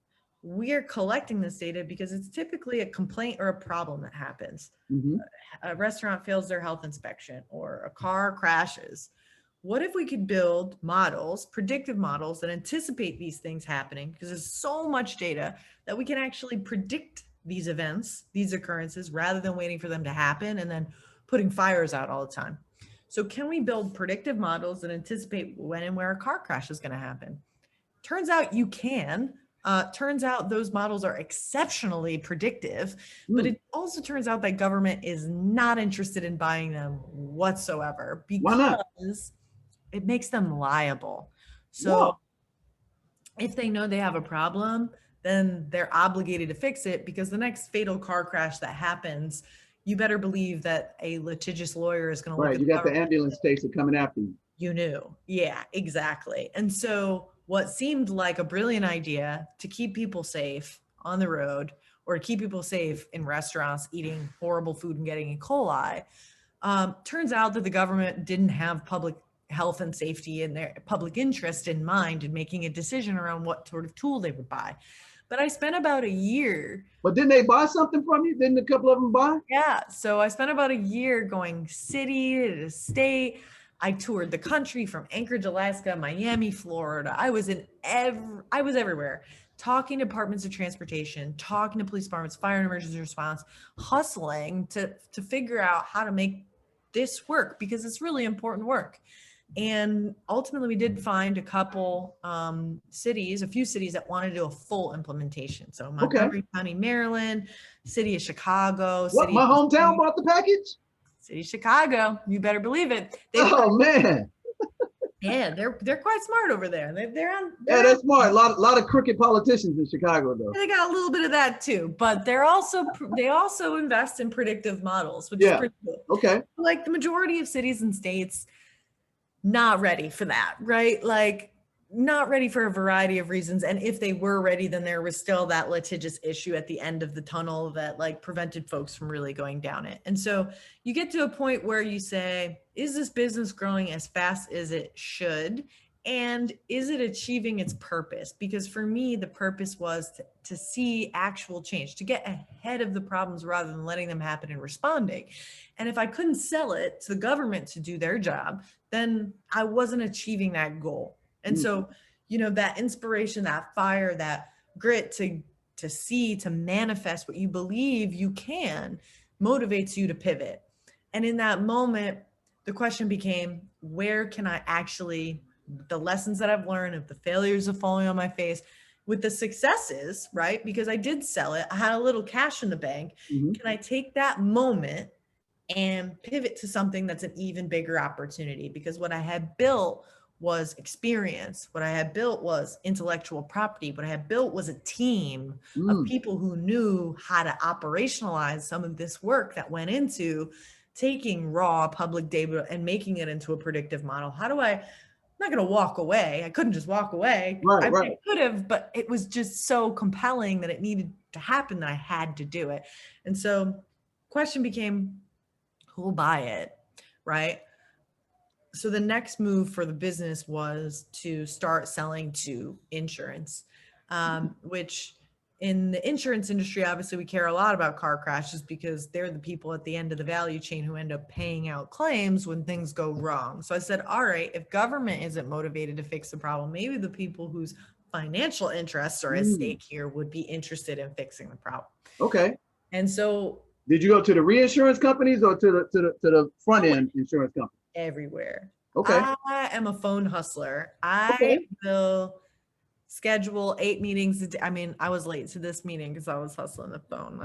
we are collecting this data because it's typically a complaint or a problem that happens. Mm-hmm. A restaurant fails their health inspection or a car crashes. What if we could build models, predictive models that anticipate these things happening? Because there's so much data that we can actually predict these events, these occurrences, rather than waiting for them to happen and then putting fires out all the time. So can we build predictive models that anticipate when and where a car crash is going to happen? Turns out you can. Turns out those models are exceptionally predictive, but it also turns out that government is not interested in buying them whatsoever because it makes them liable. So if they know they have a problem, then they're obligated to fix it because the next fatal car crash that happens, you better believe that a litigious lawyer is going to look at you got the ambulance chaser coming after you. You knew. Yeah, exactly. And so what seemed like a brilliant idea to keep people safe on the road or to keep people safe in restaurants eating horrible food and getting E. coli, turns out that the government didn't have public health and safety and their public interest in mind in making a decision around what sort of tool they would buy. But I spent about a year. But didn't they buy something from you? Didn't a couple of them buy? Yeah. So I spent about a year going city to state. I toured the country from Anchorage, Alaska, Miami, Florida. I was everywhere, talking to departments of transportation, talking to police departments, fire and emergency response, hustling to figure out how to make this work because it's really important work. And ultimately we did find a couple cities, a few cities that wanted to do a full implementation. So Montgomery County, Maryland, city of Chicago. My hometown bought the package? City of Chicago, you better believe it. Man. Yeah, they're quite smart over there. They're smart. A lot of crooked politicians in Chicago, though. They got a little bit of that too, but they also invest in predictive models, which is pretty cool. Okay. Like the majority of cities and states, not ready for that, right? Like not ready for a variety of reasons. And if they were ready, then there was still that litigious issue at the end of the tunnel that like prevented folks from really going down it. And so you get to a point where you say, is this business growing as fast as it should? And is it achieving its purpose? Because for me, the purpose was to see actual change, to get ahead of the problems rather than letting them happen and responding. And if I couldn't sell it to the government to do their job, then I wasn't achieving that goal. And so, that inspiration, that fire, that grit to see, to manifest what you believe you can motivates you to pivot. And in that moment, the question became, where can I actually, the lessons that I've learned of the failures of falling on my face with the successes, right? Because I did sell it. I had a little cash in the bank. Mm-hmm. Can I take that moment and pivot to something that's an even bigger opportunity? Because what I had built was experience. What I had built was intellectual property. What I had built was a team of people who knew how to operationalize some of this work that went into taking raw public data and making it into a predictive model. How do I not going to walk away. I couldn't just walk away. Right, I mean, right. I could have, but it was just so compelling that it needed to happen that I had to do it. And so question became, who will buy it, right? So the next move for the business was to start selling to insurance, which in the insurance industry, obviously we care a lot about car crashes because they're the people at the end of the value chain who end up paying out claims when things go wrong. So I said, all right, if government isn't motivated to fix the problem, maybe the people whose financial interests are at stake here would be interested in fixing the problem. Okay. And so did you go to the reinsurance companies or to the front end insurance company? Everywhere. Okay. I am a phone hustler. I will schedule 8 meetings a day. I mean, I was late to this meeting because I was hustling the phone.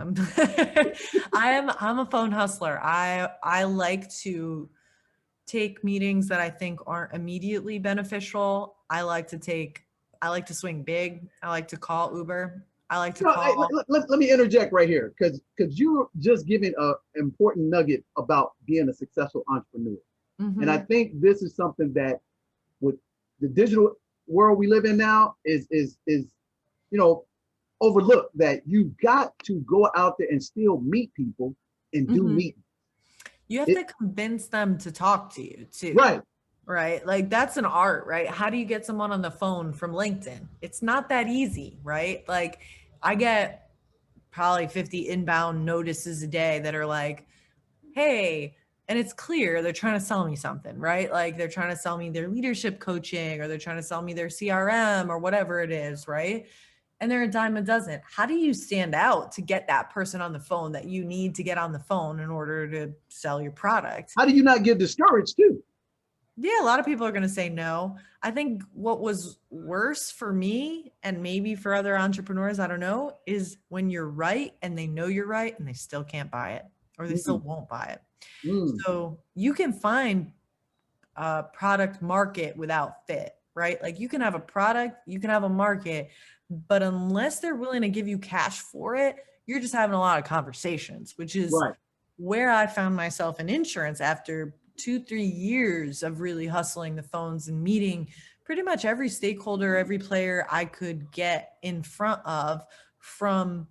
I'm a phone hustler. I like to take meetings that I think aren't immediately beneficial. I like to swing big. I like to call Uber. I like to call. Let me interject right here because you're just giving an important nugget about being a successful entrepreneur. Mm-hmm. And I think this is something that with the digital world we live in now is overlooked, that you've got to go out there and still meet people and do meetings. You have to convince them to talk to you too. Right. Like that's an art, right? How do you get someone on the phone from LinkedIn? It's not that easy, right? Like I get probably 50 inbound notices a day that are like, hey, and it's clear they're trying to sell me something, right? Like they're trying to sell me their leadership coaching, or they're trying to sell me their CRM or whatever it is, right? And they're a dime a dozen. How do you stand out to get that person on the phone that you need to get on the phone in order to sell your product? How do you not get discouraged too? Yeah, a lot of people are going to say no. I think what was worse for me, and maybe for other entrepreneurs, I don't know, is when you're right and they know you're right and they still can't buy it, or they still won't buy it. So you can find a product market without fit, right? Like you can have a product, you can have a market, but unless they're willing to give you cash for it, you're just having a lot of conversations, which is where I found myself in insurance after 2-3 years of really hustling the phones and meeting pretty much every stakeholder, every player I could get in front of, from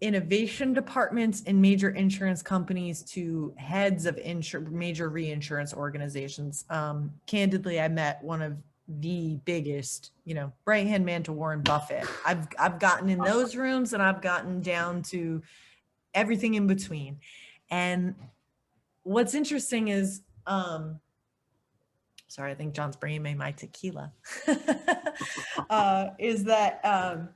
innovation departments in major insurance companies to heads of major reinsurance organizations. Candidly, I met one of the biggest, right-hand man to Warren Buffett. I've gotten in those rooms, and I've gotten down to everything in between. And what's interesting is, sorry, I think John's bringing me my tequila, is that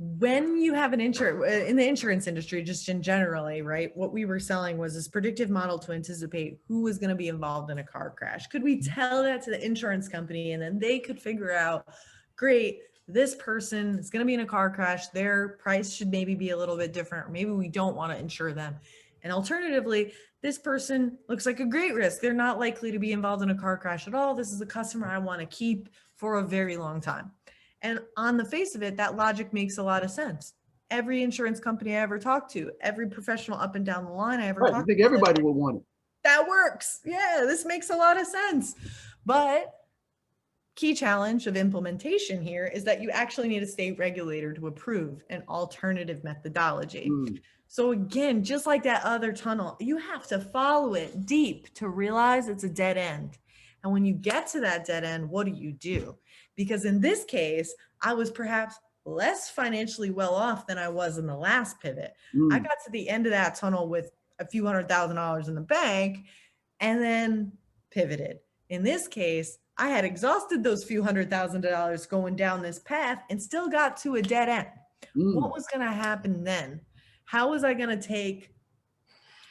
when you have an in the insurance industry, just in generally, right, what we were selling was this predictive model to anticipate who was going to be involved in a car crash. Could we tell that to the insurance company, and then they could figure out, great, this person is going to be in a car crash, their price should maybe be a little bit different, or maybe we don't want to insure them. And alternatively, this person looks like a great risk. They're not likely to be involved in a car crash at all. This is a customer I want to keep for a very long time. And on the face of it, that logic makes a lot of sense. Every insurance company I ever talked to, every professional up and down the line I ever talked to. I think everybody would want it. That works. Yeah, this makes a lot of sense. But key challenge of implementation here is that you actually need a state regulator to approve an alternative methodology. So again, just like that other tunnel, you have to follow it deep to realize it's a dead end. And when you get to that dead end, what do? Because in this case, I was perhaps less financially well off than I was in the last pivot. I got to the end of that tunnel with a few $100,000 in the bank and then pivoted. In this case, I had exhausted those few $100,000 going down this path and still got to a dead end. What was going to happen then? How was I going to take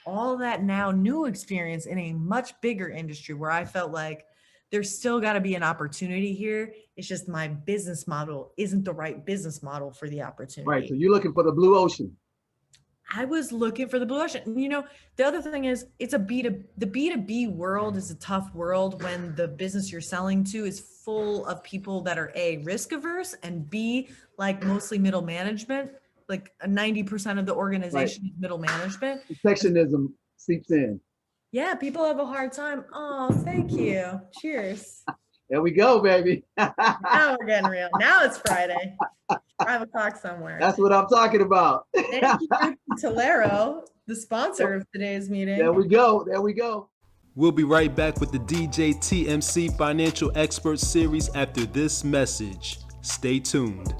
all that now new experience in a much bigger industry where I felt like there's still got to be an opportunity here? It's just my business model isn't the right business model for the opportunity. Right. So you're looking for the blue ocean. I was looking for the blue ocean. The other thing is the B2B world is a tough world when the business you're selling to is full of people that are A, risk averse, and B, like mostly middle management. Like 90% of the organization is middle management. Perfectionism seeps in. Yeah, people have a hard time. Oh, thank you. Cheers. There we go, baby. Now we're getting real. Now it's Friday, 5 o'clock somewhere. That's what I'm talking about. Thank you, Tolero, the sponsor of today's meeting. There we go. There we go. We'll be right back with the DJTMC Financial Expert Series after this message. Stay tuned.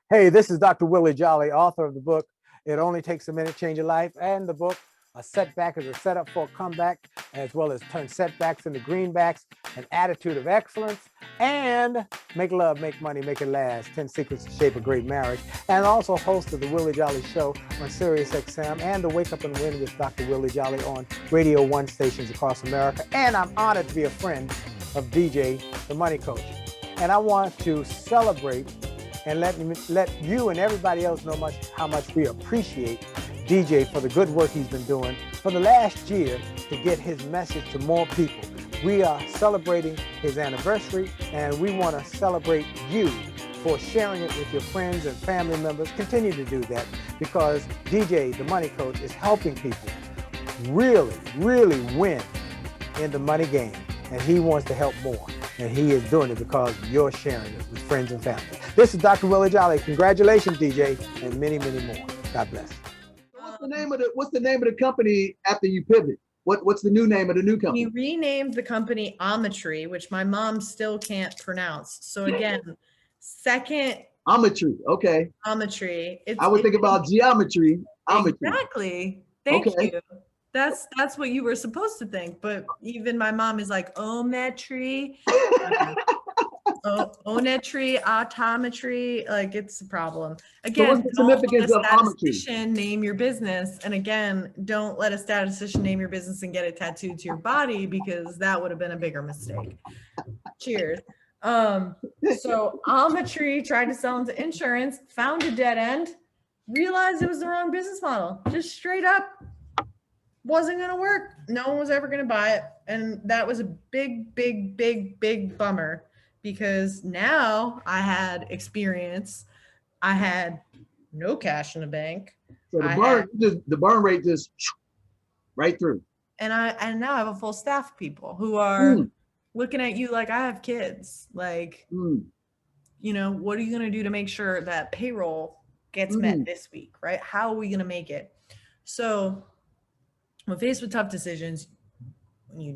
Hey, this is Dr. Willie Jolly, author of the book, It Only Takes a Minute, Change Your Life, and the book, A Setback is a Setup for a Comeback, as well as Turn Setbacks into Greenbacks, An Attitude of Excellence, and Make Love, Make Money, Make It Last, 10 Secrets to Shape a Great Marriage, and also host of the Willie Jolly Show on Sirius XM and the Wake Up and Win with Dr. Willie Jolly on Radio 1 stations across America. And I'm honored to be a friend of DJ, the Money Coach. And I want to celebrate and let you and everybody else know how much we appreciate DJ for the good work he's been doing for the last year to get his message to more people. We are celebrating his anniversary, and we want to celebrate you for sharing it with your friends and family members. Continue to do that, because DJ, the Money Coach, is helping people really, really win in the money game, and he wants to help more. And he is doing it because you're sharing it with friends and family. This is Dr. Willie Jolly. Congratulations, DJ, and many, many more. God bless. What's the name of the company after you pivot? What's the new name of the new company? We renamed the company Ometry, which my mom still can't pronounce. So again, second Ometry. Okay. Ometry. I would think about geometry. Ometry. Exactly. Thank you. That's what you were supposed to think, but even my mom is like, Ometry, Onetry, autometry, like it's a problem. Again, so what's the significance of statistician name your business, and again, don't let a statistician name your business and get it tattooed to your body, because that would have been a bigger mistake. Cheers. So Ometry tried to sell into insurance, found a dead end, realized it was the wrong business model, just straight up. Wasn't going to work. No one was ever going to buy it. And that was a big, big, big, big bummer, because now I had experience. I had no cash in the bank. So the burn rate just right through. And now I have a full staff of people who are looking at you like I have kids. Like, you know, what are you going to do to make sure that payroll gets met this week, right? How are we going to make it? So when faced with tough decisions, you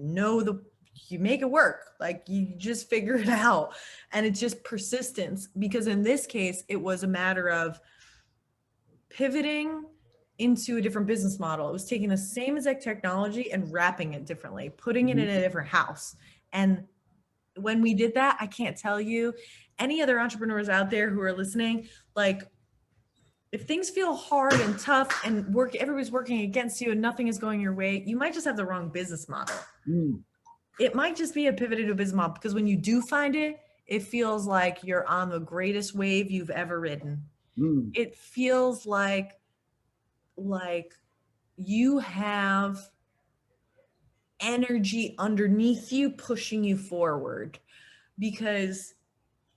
make it work. Like, you just figure it out, and it's just persistence. Because in this case, it was a matter of pivoting into a different business model. It was taking the same exact technology and wrapping it differently, putting it in a different house. And when we did that, I can't tell you, any other entrepreneurs out there who are listening, like, if things feel hard and tough and everybody's working against you and nothing is going your way, you might just have the wrong business model. It might just be a pivot to a business model, because when you do find it, it feels like you're on the greatest wave you've ever ridden. It feels like you have energy underneath you pushing you forward. Because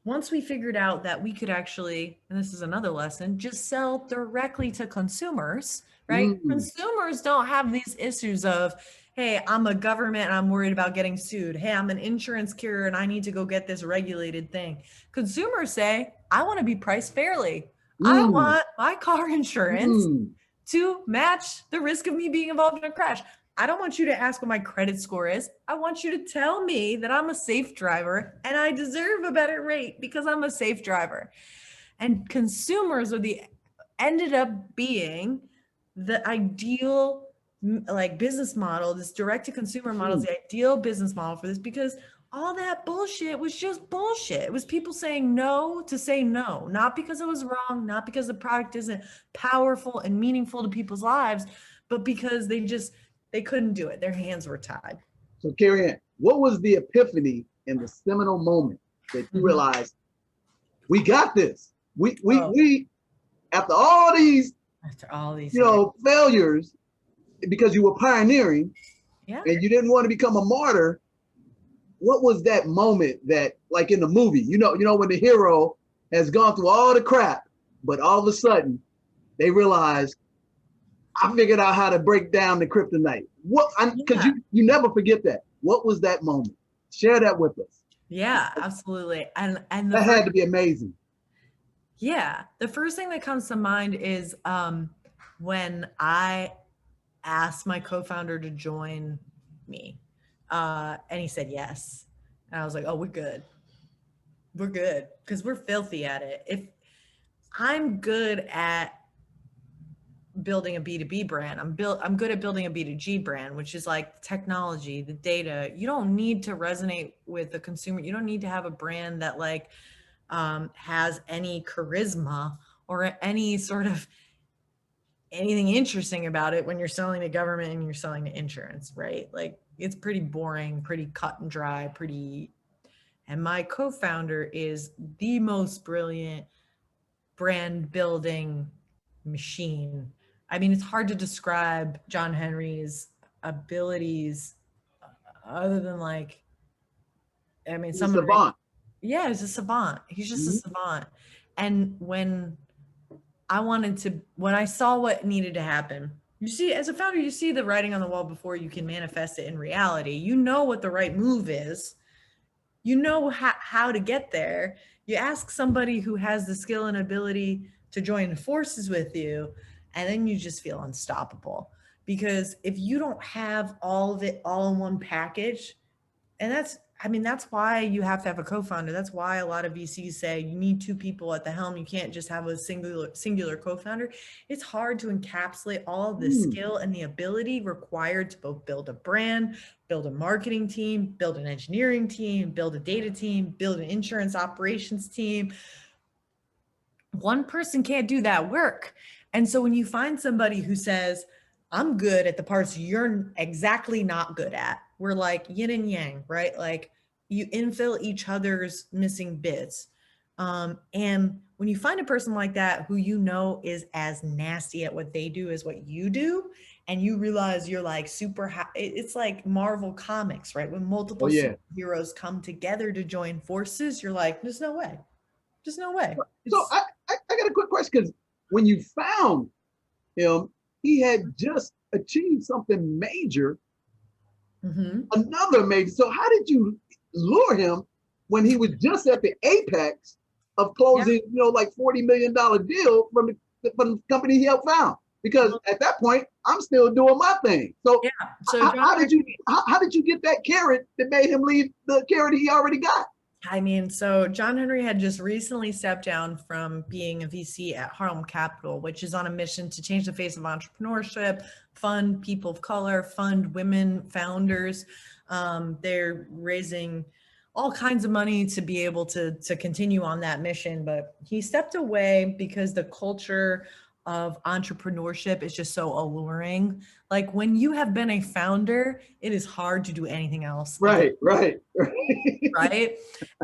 once we figured out that we could actually, and this is another lesson, just sell directly to consumers, right? Consumers don't have these issues of, hey, I'm a government and I'm worried about getting sued. Hey, I'm an insurance carrier and I need to go get this regulated thing. Consumers say, I want to be priced fairly. I want my car insurance to match the risk of me being involved in a crash. I don't want you to ask what my credit score is. I want you to tell me that I'm a safe driver and I deserve a better rate because I'm a safe driver. And consumers ended up being the ideal business model. This direct to consumer model is the ideal business model for this, because all that bullshit was just bullshit. It was people saying no to say no, not because it was wrong, not because the product isn't powerful and meaningful to people's lives, but because they couldn't do it. Their hands were tied. So Carey Anne, what was the epiphany in the seminal moment that you realized we got this? We after all these failures, because you were pioneering and you didn't want to become a martyr. What was that moment that, like in the movie, you know, when the hero has gone through all the crap, but all of a sudden they realize I figured out how to break down the kryptonite. What? Because you never forget that. What was that moment? Share that with us. Yeah, absolutely. And that had to be amazing. Yeah, the first thing that comes to mind is when I asked my co-founder to join me, and he said yes, and I was like, oh, we're good, because we're filthy at it. If I'm good at building a B2B brand, I'm good at building a B2G brand, which is like technology, the data. You don't need to resonate with the consumer. You don't need to have a brand that like has any charisma or any sort of anything interesting about it when you're selling to government and you're selling to insurance, right? Like it's pretty boring, pretty cut and dry, and my co-founder is the most brilliant brand building machine. I mean, it's hard to describe John Henry's abilities other than like, I mean, he's a savant. Yeah, he's a savant. He's just a savant. And when I saw what needed to happen, you see, as a founder, you see the writing on the wall before you can manifest it in reality. You know what the right move is. You know how to get there. You ask somebody who has the skill and ability to join forces with you, and then you just feel unstoppable. Because if you don't have all of it all in one package, and that's why you have to have a co-founder. That's why a lot of VCs say you need two people at the helm. You can't just have a singular co-founder. It's hard to encapsulate all of the skill and the ability required to both build a brand, build a marketing team, build an engineering team, build a data team, build an insurance operations team. One person can't do that work. And so when you find somebody who says, I'm good at the parts you're exactly not good at, we're like yin and yang, right? Like you infill each other's missing bits. And when you find a person like that who you know is as nasty at what they do as what you do, and you realize you're like it's like Marvel Comics, right? When multiple superheroes come together to join forces, you're like, there's no way. There's no way. So I got a quick question, because when you found him, he had just achieved something major. Another major. So how did you lure him when he was just at the apex of closing, like $40 million deal from the company he helped found? Because at that point, I'm still doing my thing. So, how did you get that carrot that made him leave the carrot he already got? I mean, so John Henry had just recently stepped down from being a VC at P.O.M Capital, which is on a mission to change the face of entrepreneurship, fund people of color, fund women founders. They're raising all kinds of money to be able to continue on that mission. But he stepped away because the culture of entrepreneurship is just so alluring. Like when you have been a founder, it is hard to do anything else. Right. Right.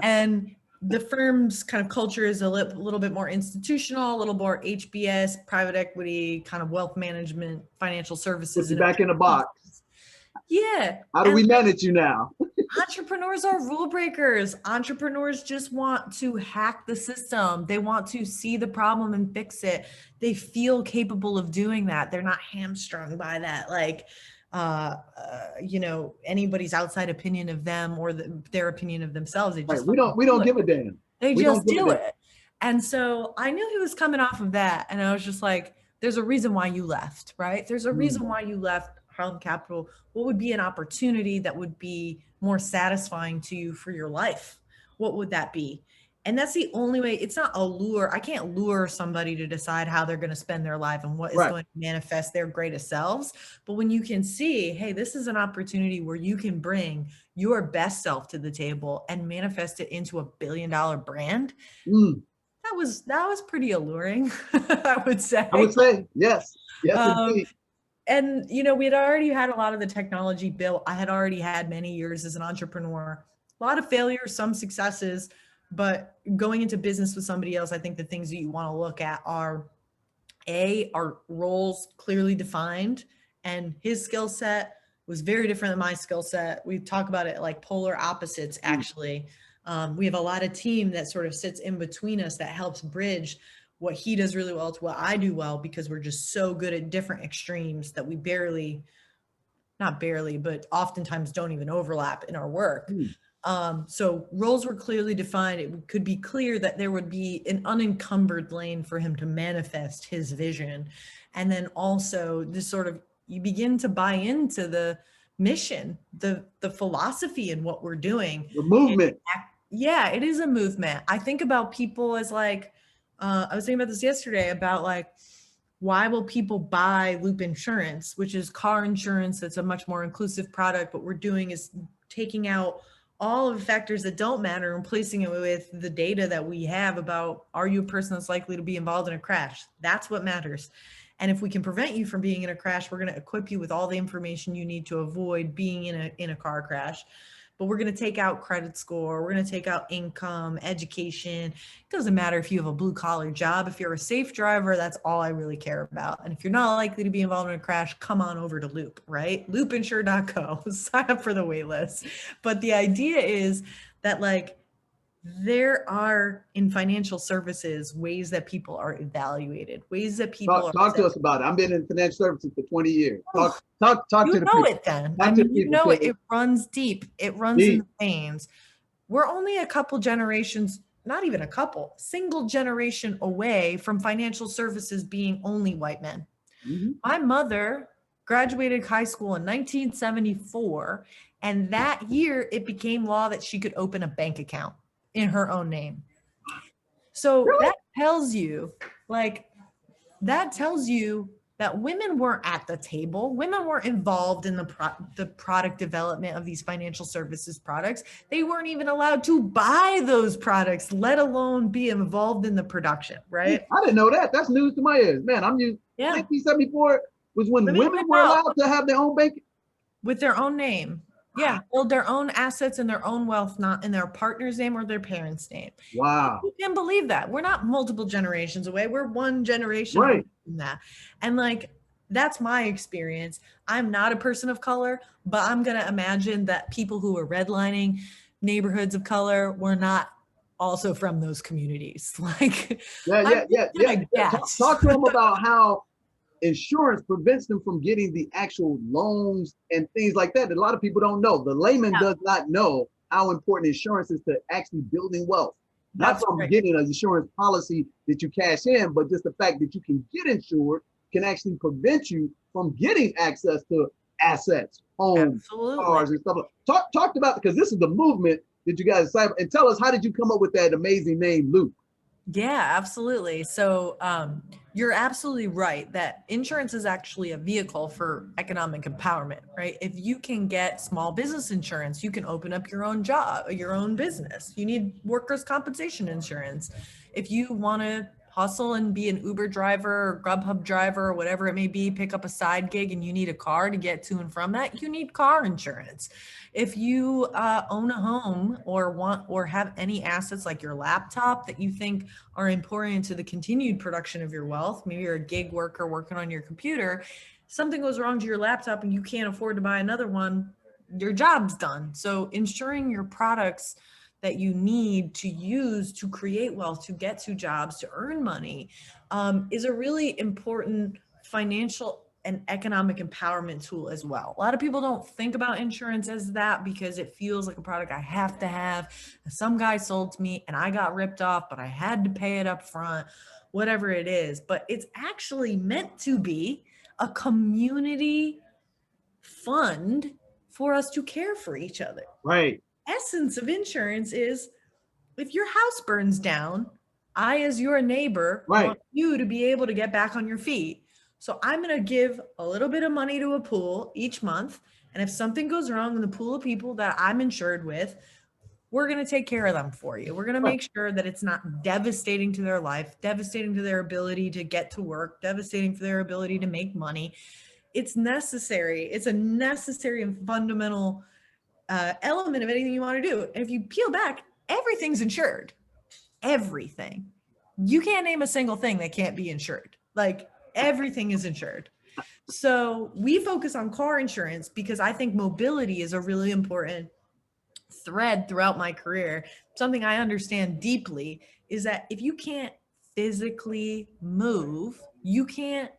And the firm's kind of culture is a little bit more institutional, a little more HBS, private equity, kind of wealth management, financial services. Put you back in the box. Yeah. How do we manage you now? Entrepreneurs are rule breakers. Entrepreneurs just want to hack the system. They want to see the problem and fix it. They feel capable of doing that. They're not hamstrung by that, like, anybody's outside opinion of them or their opinion of themselves. They just we don't give a damn. They just do it. And so I knew he was coming off of that. And I was just like, there's a reason why you left, right? There's a reason why you left P.O.M Capital. What would be an opportunity that would be more satisfying to you for your life? What would that be? And that's the only way. It's not a lure. I can't lure somebody to decide how they're going to spend their life and what is going to manifest their greatest selves. But when you can see, hey, this is an opportunity where you can bring your best self to the table and manifest it into $1 billion brand. That was pretty alluring, I would say. Yes. Indeed. And, we had already had a lot of the technology built. I had already had many years as an entrepreneur, a lot of failures, some successes, but going into business with somebody else, I think the things that you want to look at are roles clearly defined, and his skill set was very different than my skill set. We talk about it like polar opposites, actually. We have a lot of team that sort of sits in between us that helps bridge what he does really well to what I do well, because we're just so good at different extremes that we not barely, but oftentimes don't even overlap in our work. So roles were clearly defined. It could be clear that there would be an unencumbered lane for him to manifest his vision. And then also this sort of, you begin to buy into the mission, the philosophy in what we're doing. The movement. Yeah, it is a movement. I think about people as like, I was thinking about this yesterday about like, why will people buy Loop insurance, which is car insurance? That's a much more inclusive product. What we're doing is taking out all of the factors that don't matter and replacing it with the data that we have about, are you a person that's likely to be involved in a crash? That's what matters. And if we can prevent you from being in a crash, we're going to equip you with all the information you need to avoid being in a car crash. But we're going to take out credit score. We're going to take out income, education. It doesn't matter if you have a blue collar job. If you're a safe driver, that's all I really care about. And if you're not likely to be involved in a crash, come on over to Loop, right? Loopinsure.co, sign up for the wait list. But the idea is that like, there are in financial services ways that people are evaluated, ways that people talk to us about it. I've been in financial services for 20 years. Talk you to the know people. it then. I mean, you know it. It runs deep. It runs in the veins. We're only a couple generations, not even a couple, single generation away from financial services being only white men. My mother graduated high school in 1974, and that year it became law that she could open a bank account in her own name. So that tells you that women weren't at the table. Women weren't involved in the product development of these financial services products. They weren't even allowed to buy those products, let alone be involved in the production, right? I didn't know that. That's news to my ears. Man, 1974 was when women were allowed to have their own bank. With their own name. Yeah, build their own assets and their own wealth, not in their partner's name or their parents' name. Wow. You can't believe that. We're not multiple generations away. We're one generation right from that. And like, that's my experience. I'm not a person of color, but I'm going to imagine that people who are redlining neighborhoods of color were not also from those communities. Like, Talk to them about how insurance prevents them from getting the actual loans and things like that. A lot of people don't know. The layman does not know how important insurance is to actually building wealth. Not from getting an insurance policy that you cash in, but just the fact that you can get insured can actually prevent you from getting access to assets, homes, cars, and stuff. Talked about, because this is the movement that you guys decided, and tell us, how did you come up with that amazing name, Loop? Yeah, absolutely. So you're absolutely right that insurance is actually a vehicle for economic empowerment, right? If you can get small business insurance, you can open up your own job, your own business. You need workers' compensation insurance. If you want to hustle and be an Uber driver or Grubhub driver or whatever it may be, pick up a side gig and you need a car to get to and from that, you need car insurance. If you own a home or have any assets like your laptop that you think are important to the continued production of your wealth, maybe you're a gig worker working on your computer, something goes wrong to your laptop and you can't afford to buy another one, your job's done. So ensuring your products that you need to use to create wealth, to get to jobs, to earn money, is a really important financial and economic empowerment tool as well. A lot of people don't think about insurance as that because it feels like a product I have to have. Some guy sold to me and I got ripped off, but I had to pay it up front, whatever it is. But it's actually meant to be a community fund for us to care for each other. Right. Essence of insurance is, if your house burns down, I, as your neighbor, want you to be able to get back on your feet. So I'm going to give a little bit of money to a pool each month. And if something goes wrong in the pool of people that I'm insured with, we're going to take care of them for you. We're going to make sure that it's not devastating to their life, devastating to their ability to get to work, devastating for their ability to make money. It's necessary. It's a necessary and fundamental element of anything you want to do. And if you peel back, everything's insured. Everything. You can't name a single thing that can't be insured. Like, everything is insured. So we focus on car insurance because I think mobility is a really important thread throughout my career. Something I understand deeply is that if you can't physically move, you can't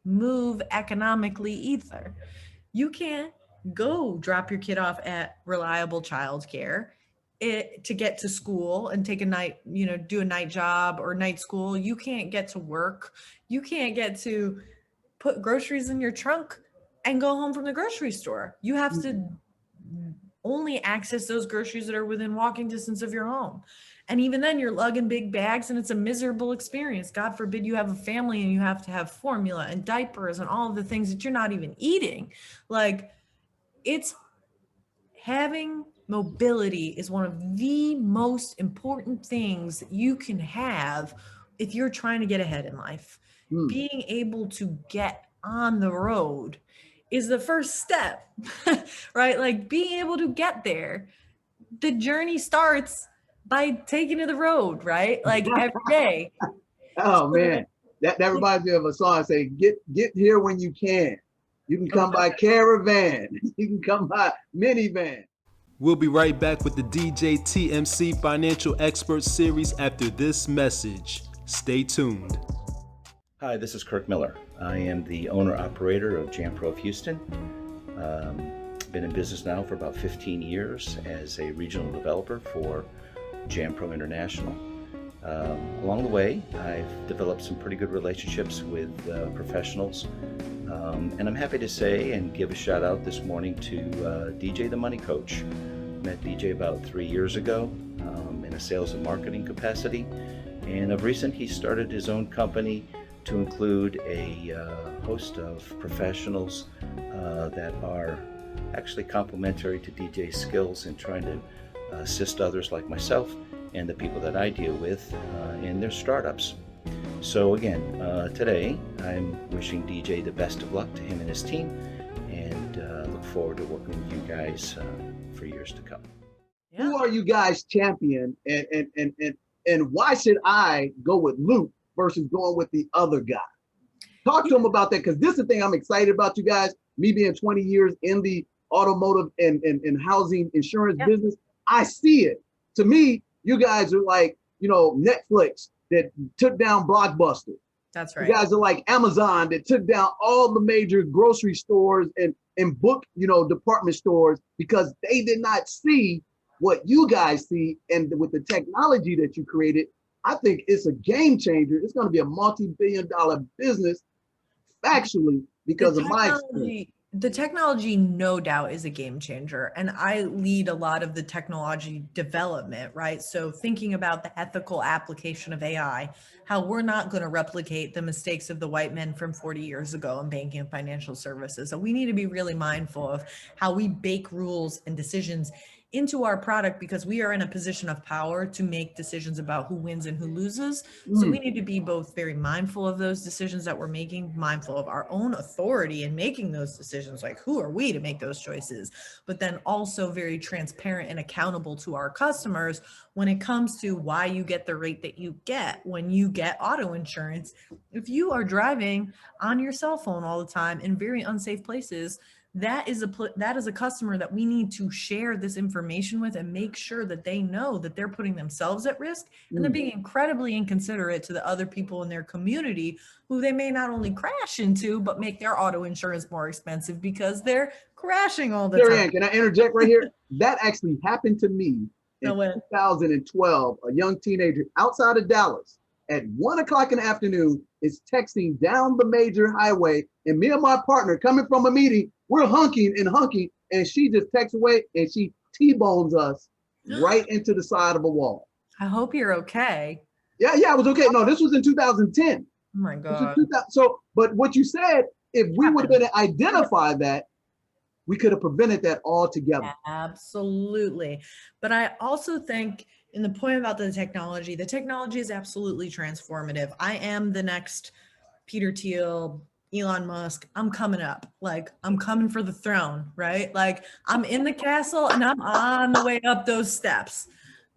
move economically either. You can't go drop your kid off at reliable childcare to get to school and take a night, do a night job or night school. You can't get to work. You can't get to put groceries in your trunk and go home from the grocery store. You have to only access those groceries that are within walking distance of your home. And even then you're lugging big bags and it's a miserable experience. God forbid you have a family and you have to have formula and diapers and all of the things that you're not even eating. Like, it's having mobility is one of the most important things that you can have if you're trying to get ahead in life. Being able to get on the road is the first step, right? Like, being able to get there. The journey starts by taking to the road, right? Like, every day. Oh man, that reminds me of a song. Say, get here when you can. You can come by caravan. You can come by minivan. We'll be right back with the DJTMC Financial Expert Series after this message. Stay tuned. Hi, this is Kirk Miller. I am the owner-operator of P.O.M P.O.M Houston. Been in business now for about 15 years as a regional developer for P.O.M P.O.M International. Along the way, I've developed some pretty good relationships with professionals. And I'm happy to say and give a shout out this morning to DJ the Money Coach. Met DJ about 3 years ago in a sales and marketing capacity. And of recent, he started his own company to include a host of professionals that are actually complementary to DJ's skills in trying to assist others like myself and the people that I deal with in their startups. So again, today I'm wishing DJ the best of luck to him and his team, and look forward to working with you guys for years to come. Yeah. Who are you guys champion, and why should I go with Luke versus going with the other guy? Talk to him about that, because this is the thing I'm excited about, you guys. Me being 20 years in the automotive and housing insurance business, I see it. To me, you guys are like, Netflix that took down Blockbuster. That's right. You guys are like Amazon that took down all the major grocery stores and book, department stores, because they did not see what you guys see. And with the technology that you created, I think it's a game changer. It's going to be a multi-billion-dollar business, factually, because of my experience. The technology, no doubt, is a game changer. And I lead a lot of the technology development, right? So thinking about the ethical application of AI, how we're not going to replicate the mistakes of the white men from 40 years ago in banking and financial services. So we need to be really mindful of how we bake rules and decisions into our product, because we are in a position of power to make decisions about who wins and who loses. So we need to be both very mindful of those decisions that we're making, mindful of our own authority in making those decisions, like who are we to make those choices, but then also very transparent and accountable to our customers when it comes to why you get the rate that you get when you get auto insurance. If you are driving on your cell phone all the time in very unsafe places, that is a customer that we need to share this information with and make sure that they know that they're putting themselves at risk, and they're being incredibly inconsiderate to the other people in their community who they may not only crash into, but make their auto insurance more expensive because they're crashing all the Carey time. Anne, can I interject right here? That actually happened to me in 2012. A young teenager outside of Dallas at 1 o'clock in the afternoon is texting down the major highway, and me and my partner coming from a meeting, we're hunking, and she just texts away and she T-bones us right into the side of a wall. I hope you're okay. Yeah, I was okay. No, this was in 2010. Oh my God. So, but what you said, if we would have been to identify that, we could have prevented that altogether. Absolutely. But I also think, in the point about the technology is absolutely transformative. I am the next Peter Thiel, Elon Musk. I'm coming up. Like, I'm coming for the throne, right? Like, I'm in the castle and I'm on the way up those steps.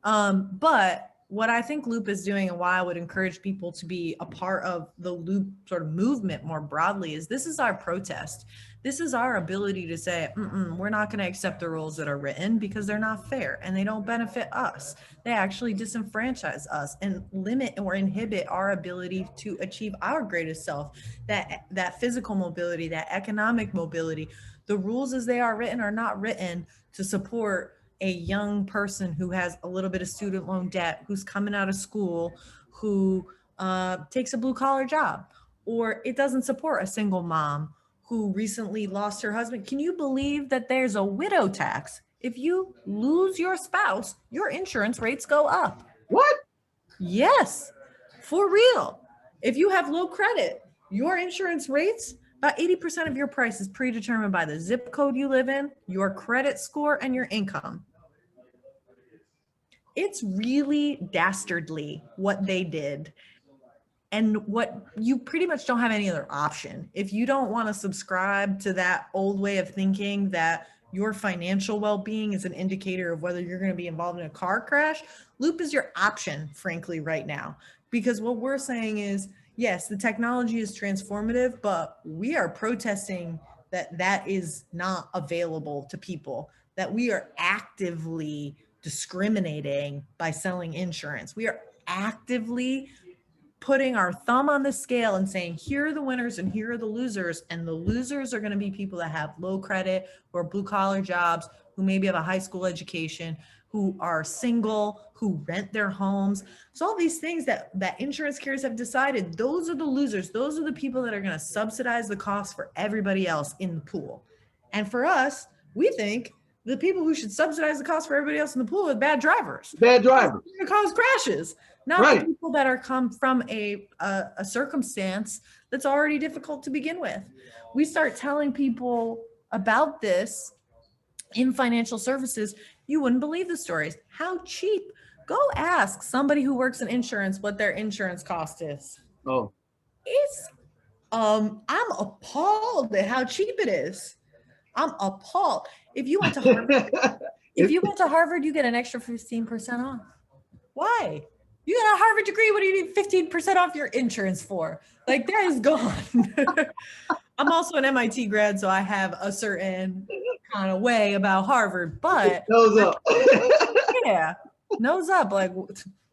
But what I think Loop is doing and why I would encourage people to be a part of the Loop sort of movement more broadly is this is our protest. This is our ability to say, we're not going to accept the rules that are written because they're not fair and they don't benefit us. They actually disenfranchise us and limit or inhibit our ability to achieve our greatest self, that physical mobility, that economic mobility. The rules as they are written are not written to support a young person who has a little bit of student loan debt, who's coming out of school, who takes a blue collar job, or it doesn't support a single mom who recently lost her husband. Can you believe that there's a widow tax? If you lose your spouse, your insurance rates go up. What? Yes, for real. If you have low credit, your insurance rates, about 80% of your price is predetermined by the zip code you live in, your credit score, and your income. It's really dastardly what they did. And what you pretty much don't have any other option. If you don't want to subscribe to that old way of thinking that your financial well-being is an indicator of whether you're going to be involved in a car crash, Loop is your option, frankly, right now. Because what we're saying is, yes, the technology is transformative, but we are protesting that that is not available to people, that we are actively discriminating by selling insurance. We are actively putting our thumb on the scale and saying, here are the winners and here are the losers. And the losers are going to be people that have low credit or blue collar jobs, who maybe have a high school education, who are single, who rent their homes. So all these things that insurance carriers have decided, those are the losers. Those are the people that are going to subsidize the cost for everybody else in the pool. And for us, we think the people who should subsidize the cost for everybody else in the pool are bad drivers. Bad drivers. They're going to cause crashes. Not Right. the people that are come from a circumstance that's already difficult to begin with. We start telling people about this in financial services, you wouldn't believe the stories. How cheap. Go ask somebody who works in insurance what their insurance cost is. Oh. It's I'm appalled at how cheap it is. I'm appalled. If you went to Harvard, you get an extra 15% off. Why? You got a Harvard degree. What do you need 15% off your insurance for? Like, that is gone. I'm also an MIT grad, so I have a certain kind of way about Harvard, but Nose up. yeah, nose up. Like,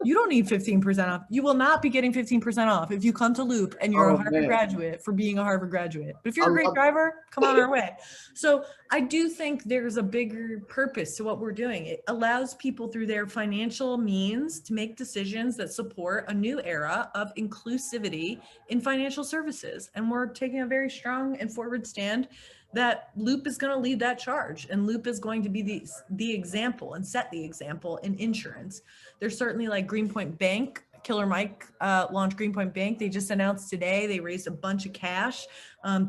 you don't need 15% off. You will not be getting 15% off if you come to Loop and you're a Harvard graduate for being a Harvard graduate. But if you're a great driver, come on our way. So I do think there's a bigger purpose to what we're doing. It allows people through their financial means to make decisions that support a new era of inclusivity in financial services. And we're taking a very strong and forward stand that Loop is going to lead that charge, and Loop is going to be the example and set the example in insurance. There's certainly like Greenpoint Bank, Killer Mike launched Greenpoint Bank. They just announced today they raised a bunch of cash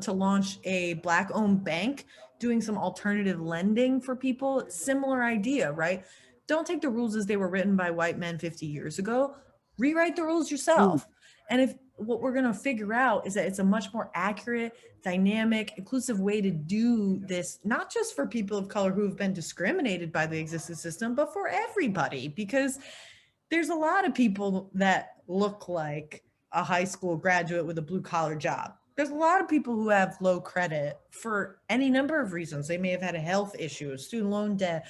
to launch a Black-owned bank, doing some alternative lending for people. Similar idea, right? Don't take the rules as they were written by white men 50 years ago. Rewrite the rules yourself. And if what we're going to figure out is that it's a much more accurate, dynamic, inclusive way to do this, not just for people of color who have been discriminated by the existing system, but for everybody, because there's a lot of people that look like a high school graduate with a blue collar job. There's a lot of people who have low credit for any number of reasons. They may have had a health issue, a student loan debt.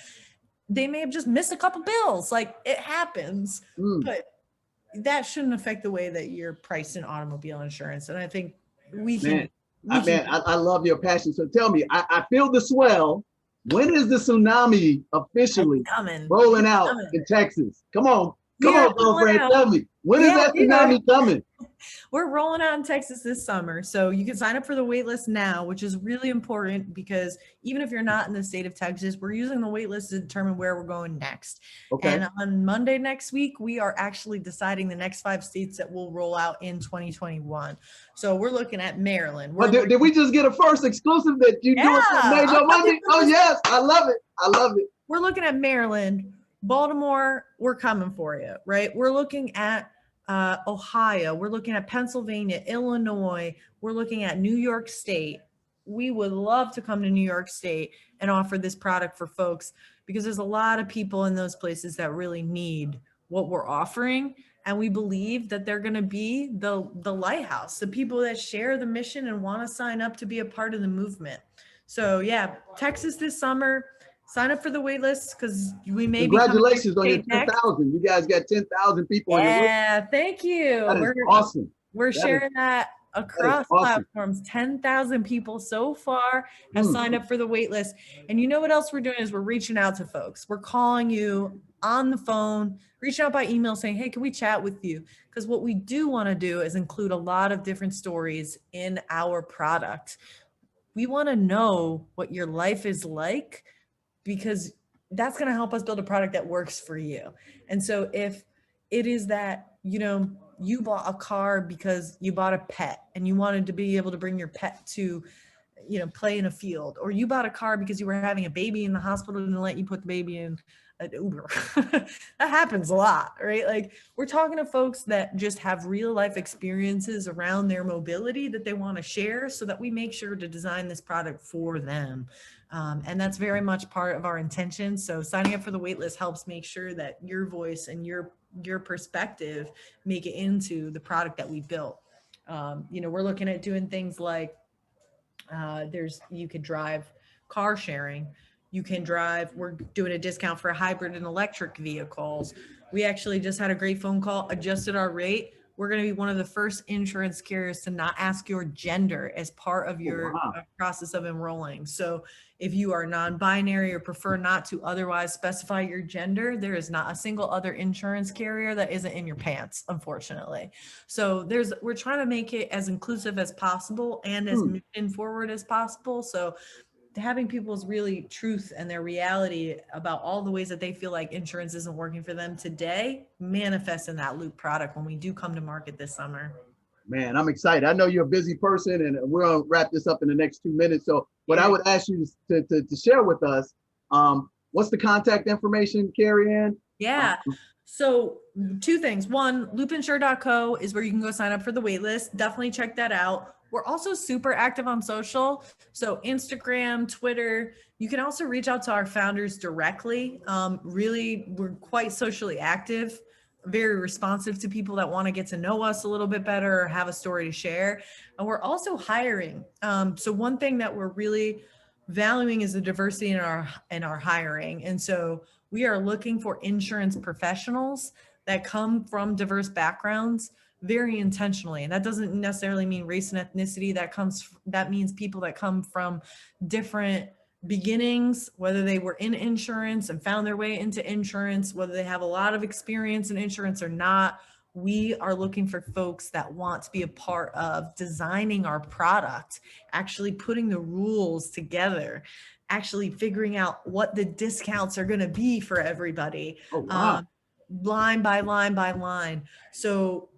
They may have just missed a couple bills. Like, it happens, but that shouldn't affect the way that you're priced in automobile insurance. And I think I love your passion. So tell me, I feel the swell. When is the tsunami officially rolling out in Texas? Come on, girlfriend, tell me. When is that tsunami coming? We're rolling out in Texas this summer. So you can sign up for the wait list now, which is really important because even if you're not in the state of Texas, we're using the wait list to determine where we're going next. Okay. And on Monday next week, we are actually deciding the next 5 states that will roll out in 2021. So we're looking at Maryland. Did we just get a first exclusive that you do it Monday? Oh, yes. I love it. I love it. We're looking at Maryland, Baltimore. We're coming for you, right? We're looking at Ohio, we're looking at Pennsylvania, Illinois, we're looking at New York State. We would love to come to New York State and offer this product for folks because there's a lot of people in those places that really need what we're offering. And we believe that they're going to be the lighthouse, the people that share the mission and want to sign up to be a part of the movement. So yeah, Texas this summer, sign up for the wait list because we may be Congratulations on your next. 10,000. You guys got 10,000 people on your list. Yeah, thank you. That is awesome. We're sharing that across platforms. 10,000 people so far have signed up for the wait list. And you know what else we're doing is we're reaching out to folks. We're calling you on the phone, reaching out by email saying, hey, can we chat with you? Because what we do want to do is include a lot of different stories in our product. We want to know what your life is like because that's going to help us build a product that works for you. And so if it is that, you know, you bought a car because you bought a pet and you wanted to be able to bring your pet to, you know, play in a field, or you bought a car because you were having a baby in the hospital and let you put the baby in an Uber. That happens a lot, right? Like we're talking to folks that just have real life experiences around their mobility that they want to share so that we make sure to design this product for them. And that's very much part of our intention. So signing up for the waitlist helps make sure that your voice and your perspective make it into the product that we built. You know, we're looking at doing things like you could drive car sharing. You can drive, we're doing a discount for hybrid and electric vehicles. We actually just had a great phone call, adjusted our rate. We're going to be one of the first insurance carriers to not ask your gender as part of your process of enrolling. So if you are non-binary or prefer not to otherwise specify your gender, there is not a single other insurance carrier that isn't in your pants, unfortunately. So we're trying to make it as inclusive as possible and as mission forward as possible. So having people's really truth and their reality about all the ways that they feel like insurance isn't working for them today manifests in that Loop product when we do come to market this summer. Man, I'm excited. I know you're a busy person and we're going to wrap this up in the next 2 minutes. So what I would ask you to share with us, what's the contact information, Carey Anne? Yeah. So 2 things. One, loopinsure.co is where you can go sign up for the waitlist. Definitely check that out. We're also super active on social. So Instagram, Twitter. You can also reach out to our founders directly. Really, we're quite socially active, very responsive to people that want to get to know us a little bit better or have a story to share. And we're also hiring. So one thing that we're really valuing is the diversity in our hiring. And so we are looking for insurance professionals that come from diverse backgrounds very intentionally. And that doesn't necessarily mean race and ethnicity. That means people that come from different beginnings, whether they were in insurance and found their way into insurance, whether they have a lot of experience in insurance or not. We are looking for folks that want to be a part of designing our product, actually putting the rules together, actually figuring out what the discounts are going to be for everybody, line by line by line. So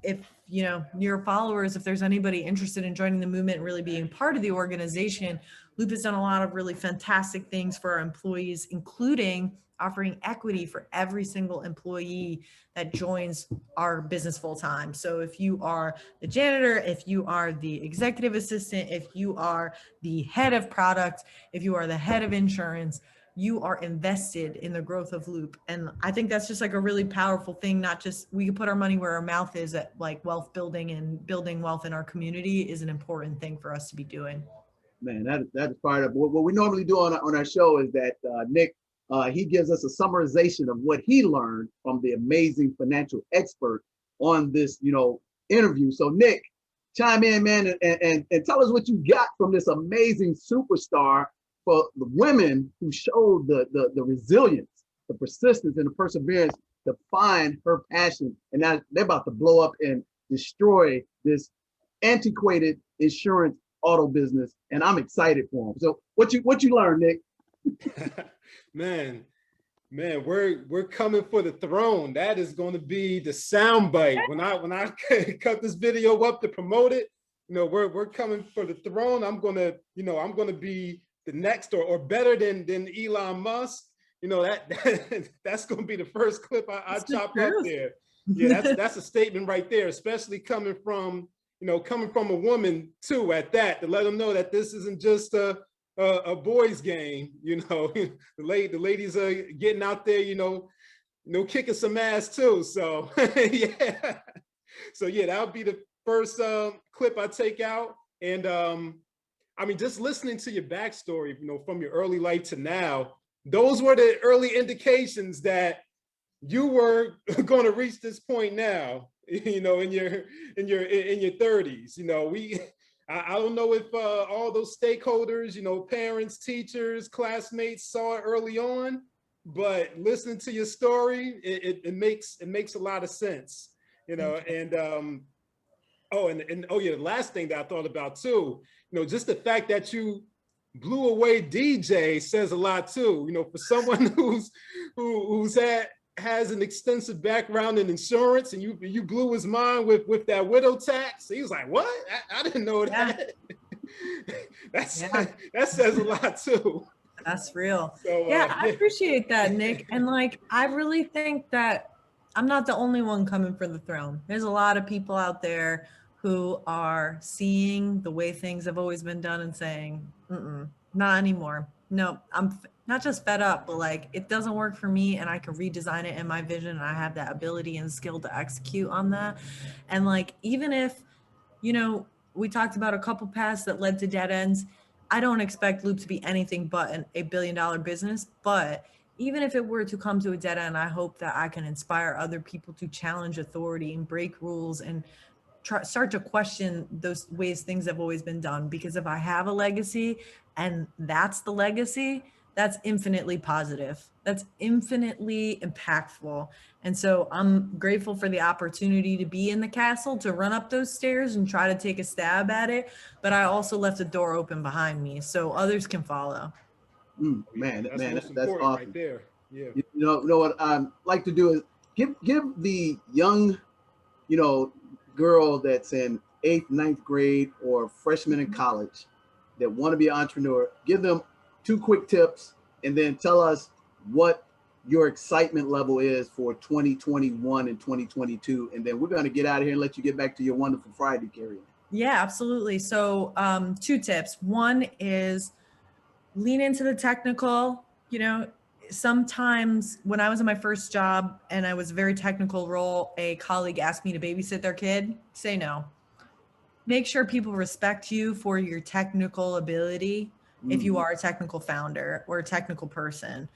if you know your followers, if there's anybody interested in joining the movement and really being part of the organization, Loop has done a lot of really fantastic things for our employees, including offering equity for every single employee that joins our business full time. So if you are the janitor, if you are the executive assistant, if you are the head of product, if you are the head of insurance, you are invested in the growth of Loop. And I think that's just like a really powerful thing. Not just, we can put our money where our mouth is at, like wealth building, and building wealth in our community is an important thing for us to be doing. Man, that is part of what we normally do on our show is that Nick, he gives us a summarization of what he learned from the amazing financial expert on this, interview. So Nick, chime in, man, and tell us what you got from this amazing superstar for the women who showed the resilience, the persistence, and the perseverance to find her passion. And now they're about to blow up and destroy this antiquated insurance auto business. And I'm excited for them. So what you learned, Nick? Man, we're coming for the throne. That is going to be the soundbite when I cut this video up to promote it. We're coming for the throne. I'm gonna be the next or better than Elon Musk. That's going to be the first clip I chop up there. Yeah, that's a statement right there, especially coming from a woman too at that, to let them know that this isn't just a boys game. The ladies are getting out there, kicking some ass too. So yeah. So yeah, that would be the first clip I take out. And I mean, just listening to your backstory, from your early life to now, those were the early indications that you were going to reach this point now, in your 30s. I don't know if all those stakeholders, parents, teachers, classmates saw it early on, but listening to your story, it makes a lot of sense, and oh yeah, the last thing that I thought about too, just the fact that you blew away DJ says a lot too. For someone has an extensive background in insurance, and you blew his mind with that widow tax. He was like, "What? I didn't know that." That says a lot too. That's real. So, I appreciate that, Nick. And I really think that I'm not the only one coming for the throne. There's a lot of people out there who are seeing the way things have always been done and saying, not anymore. No, I'm not just fed up, but it doesn't work for me, and I can redesign it in my vision, and I have that ability and skill to execute on that. And even if, we talked about a couple paths that led to dead ends, I don't expect Loop to be anything but a $1 billion business. But even if it were to come to a dead end, I hope that I can inspire other people to challenge authority and break rules and start to question those ways things have always been done. Because if I have a legacy and that's the legacy, that's infinitely positive. That's infinitely impactful. And so I'm grateful for the opportunity to be in the castle, to run up those stairs and try to take a stab at it. But I also left a door open behind me so others can follow. That's awesome right there. Yeah. You know what I'd like to do is give the young, girl that's in 8th, 9th grade or freshman in college that want to be an entrepreneur, give them 2 quick tips, and then tell us what your excitement level is for 2021 and 2022. And then we're going to get out of here and let you get back to your wonderful Friday, Carey. Yeah, absolutely. So 2 tips. One is lean into the technical. Sometimes when I was in my first job and I was a very technical role, a colleague asked me to babysit their kid. Say no. Make sure people respect you for your technical ability if you are a technical founder or a technical person,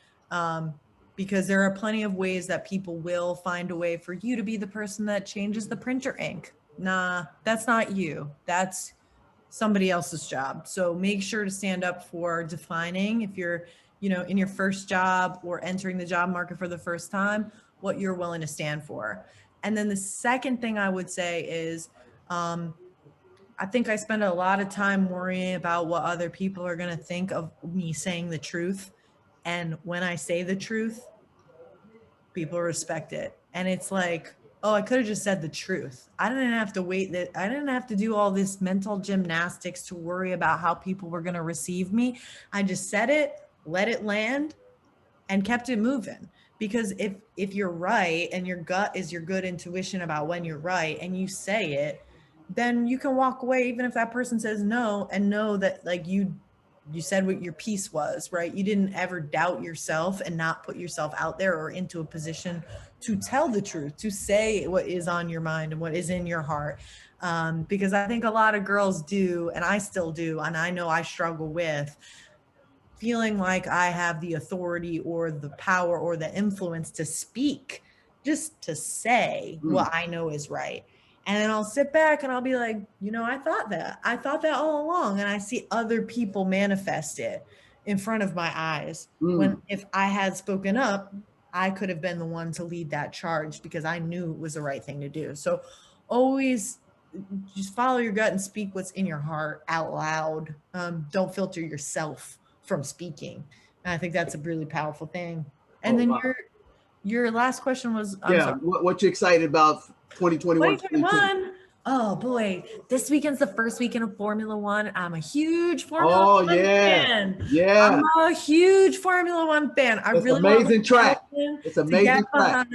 because there are plenty of ways that people will find a way for you to be the person that changes the printer ink. Nah, that's not you. That's somebody else's job. So make sure to stand up for defining, if you're in your first job or entering the job market for the first time, what you're willing to stand for. And then the second thing I would say is, I think I spend a lot of time worrying about what other people are going to think of me saying the truth. And when I say the truth, people respect it. And it's like, oh, I could have just said the truth. I didn't have to wait. I didn't have to do all this mental gymnastics to worry about how people were going to receive me. I just said it, let it land, and kept it moving. Because if you're right and your gut is your good intuition about when you're right and you say it, then you can walk away even if that person says no, and know that you said what your piece was, right? You didn't ever doubt yourself and not put yourself out there or into a position to tell the truth, to say what is on your mind and what is in your heart. Because I think a lot of girls do, and I still do, and I know I struggle with feeling like I have the authority or the power or the influence to speak, just to say what I know is right. And then I'll sit back and I'll be like, I thought that all along. And I see other people manifest it in front of my eyes. When if I had spoken up, I could have been the one to lead that charge because I knew it was the right thing to do. So always just follow your gut and speak what's in your heart out loud. Don't filter yourself from speaking. And I think that's a really powerful thing. And your last question was, what you excited about 2021? 2021. Oh boy, this weekend's the first weekend of Formula One. I'm a huge Formula One fan. Yeah. I'm a huge Formula One fan. It's really amazing track. It's amazing track.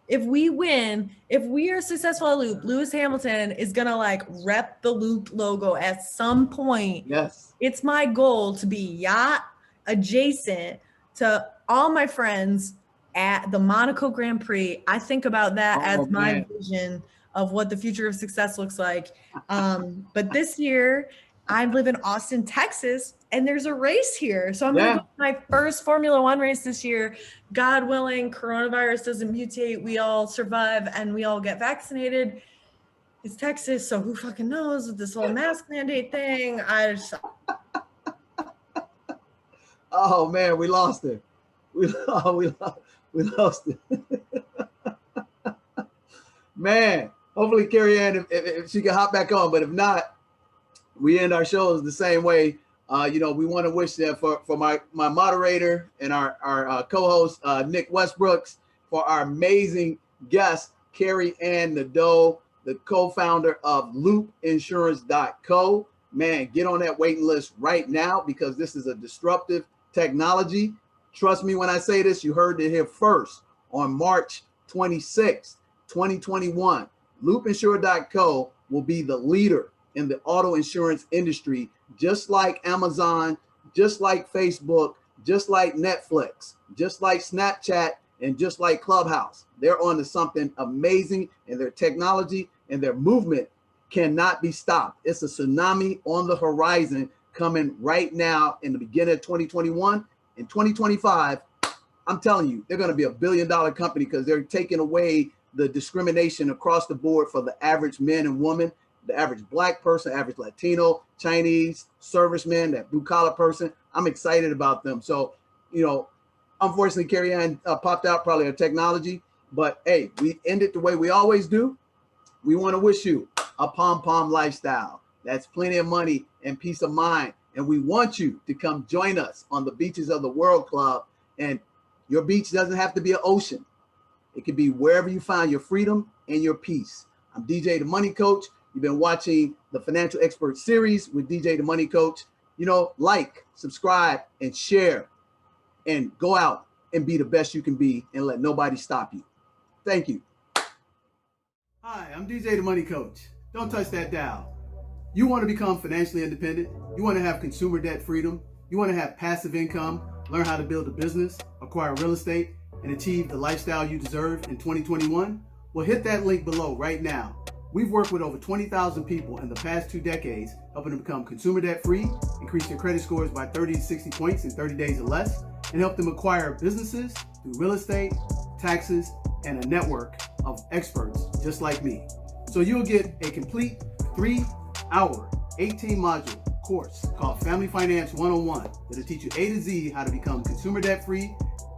If we win, if we are successful at Loop, Lewis Hamilton is gonna rep the Loop logo at some point. Yes. It's my goal to be yacht adjacent to all my friends at the Monaco Grand Prix. I think about that as my man. vision of what the future of success looks like. But this year, I live in Austin, Texas, and there's a race here. So I'm going to go to my first Formula One race this year. God willing, coronavirus doesn't mutate. We all survive and we all get vaccinated. It's Texas, so who fucking knows with this whole mask mandate thing. Oh man, we lost it. We lost it. Man, hopefully Carey Anne, if she can hop back on, but if not, we end our shows the same way. We want to wish that for my moderator and our co-host, Nick Westbrooks, for our amazing guest, Carey Anne Nadeau, the co-founder of loopinsurance.co. Man, get on that waiting list right now because this is a disruptive technology. Trust me when I say this, you heard it here first. On March 26th, 2021, loopinsurance.co will be the leader in the auto insurance industry, just like Amazon, just like Facebook, just like Netflix, just like Snapchat, and just like Clubhouse. They're on to something amazing, and their technology and their movement cannot be stopped. It's a tsunami on the horizon coming right now in the beginning of 2021. In 2025, I'm telling you, they're going to be $1 billion company because they're taking away the discrimination across the board for the average man and woman, the average Black person, average Latino, Chinese, serviceman, that blue collar person. I'm excited about them. So, unfortunately, Carey Anne popped out, probably a technology, but hey, we end it the way we always do. We want to wish you a P.O.M lifestyle. That's plenty of money and peace of mind. And we want you to come join us on the beaches of the World Club. And your beach doesn't have to be an ocean. It could be wherever you find your freedom and your peace. I'm DJ the Money Coach. You've been watching the Financial Expert Series with DJ the Money Coach. Like, subscribe, and share, and go out and be the best you can be and let nobody stop you. Thank you. Hi, I'm DJ the Money Coach. Don't touch that dial. You want to become financially independent? You want to have consumer debt freedom? You want to have passive income, learn how to build a business, acquire real estate, and achieve the lifestyle you deserve in 2021? Well, hit that link below right now. We've worked with over 20,000 people in the past 2 decades, helping them become consumer debt free, increase their credit scores by 30 to 60 points in 30 days or less, and help them acquire businesses through real estate, taxes, and a network of experts just like me. So you'll get a complete 3-hour, 18-module course called Family Finance 101 that'll teach you A to Z how to become consumer debt free,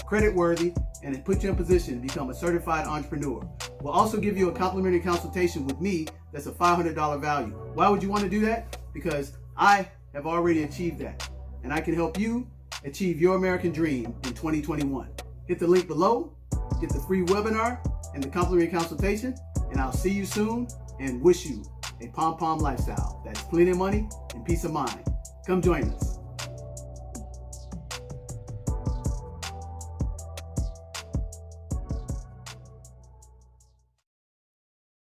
credit worthy, and it put you in position to become a certified entrepreneur. We'll also give you a complimentary consultation with me that's a $500 value. Why would you want to do that? Because I have already achieved that, and I can help you achieve your American dream in 2021. Hit the link below, get the free webinar and the complimentary consultation, and I'll see you soon and wish you a P.O.M lifestyle. That's plenty of money and peace of mind. Come join us.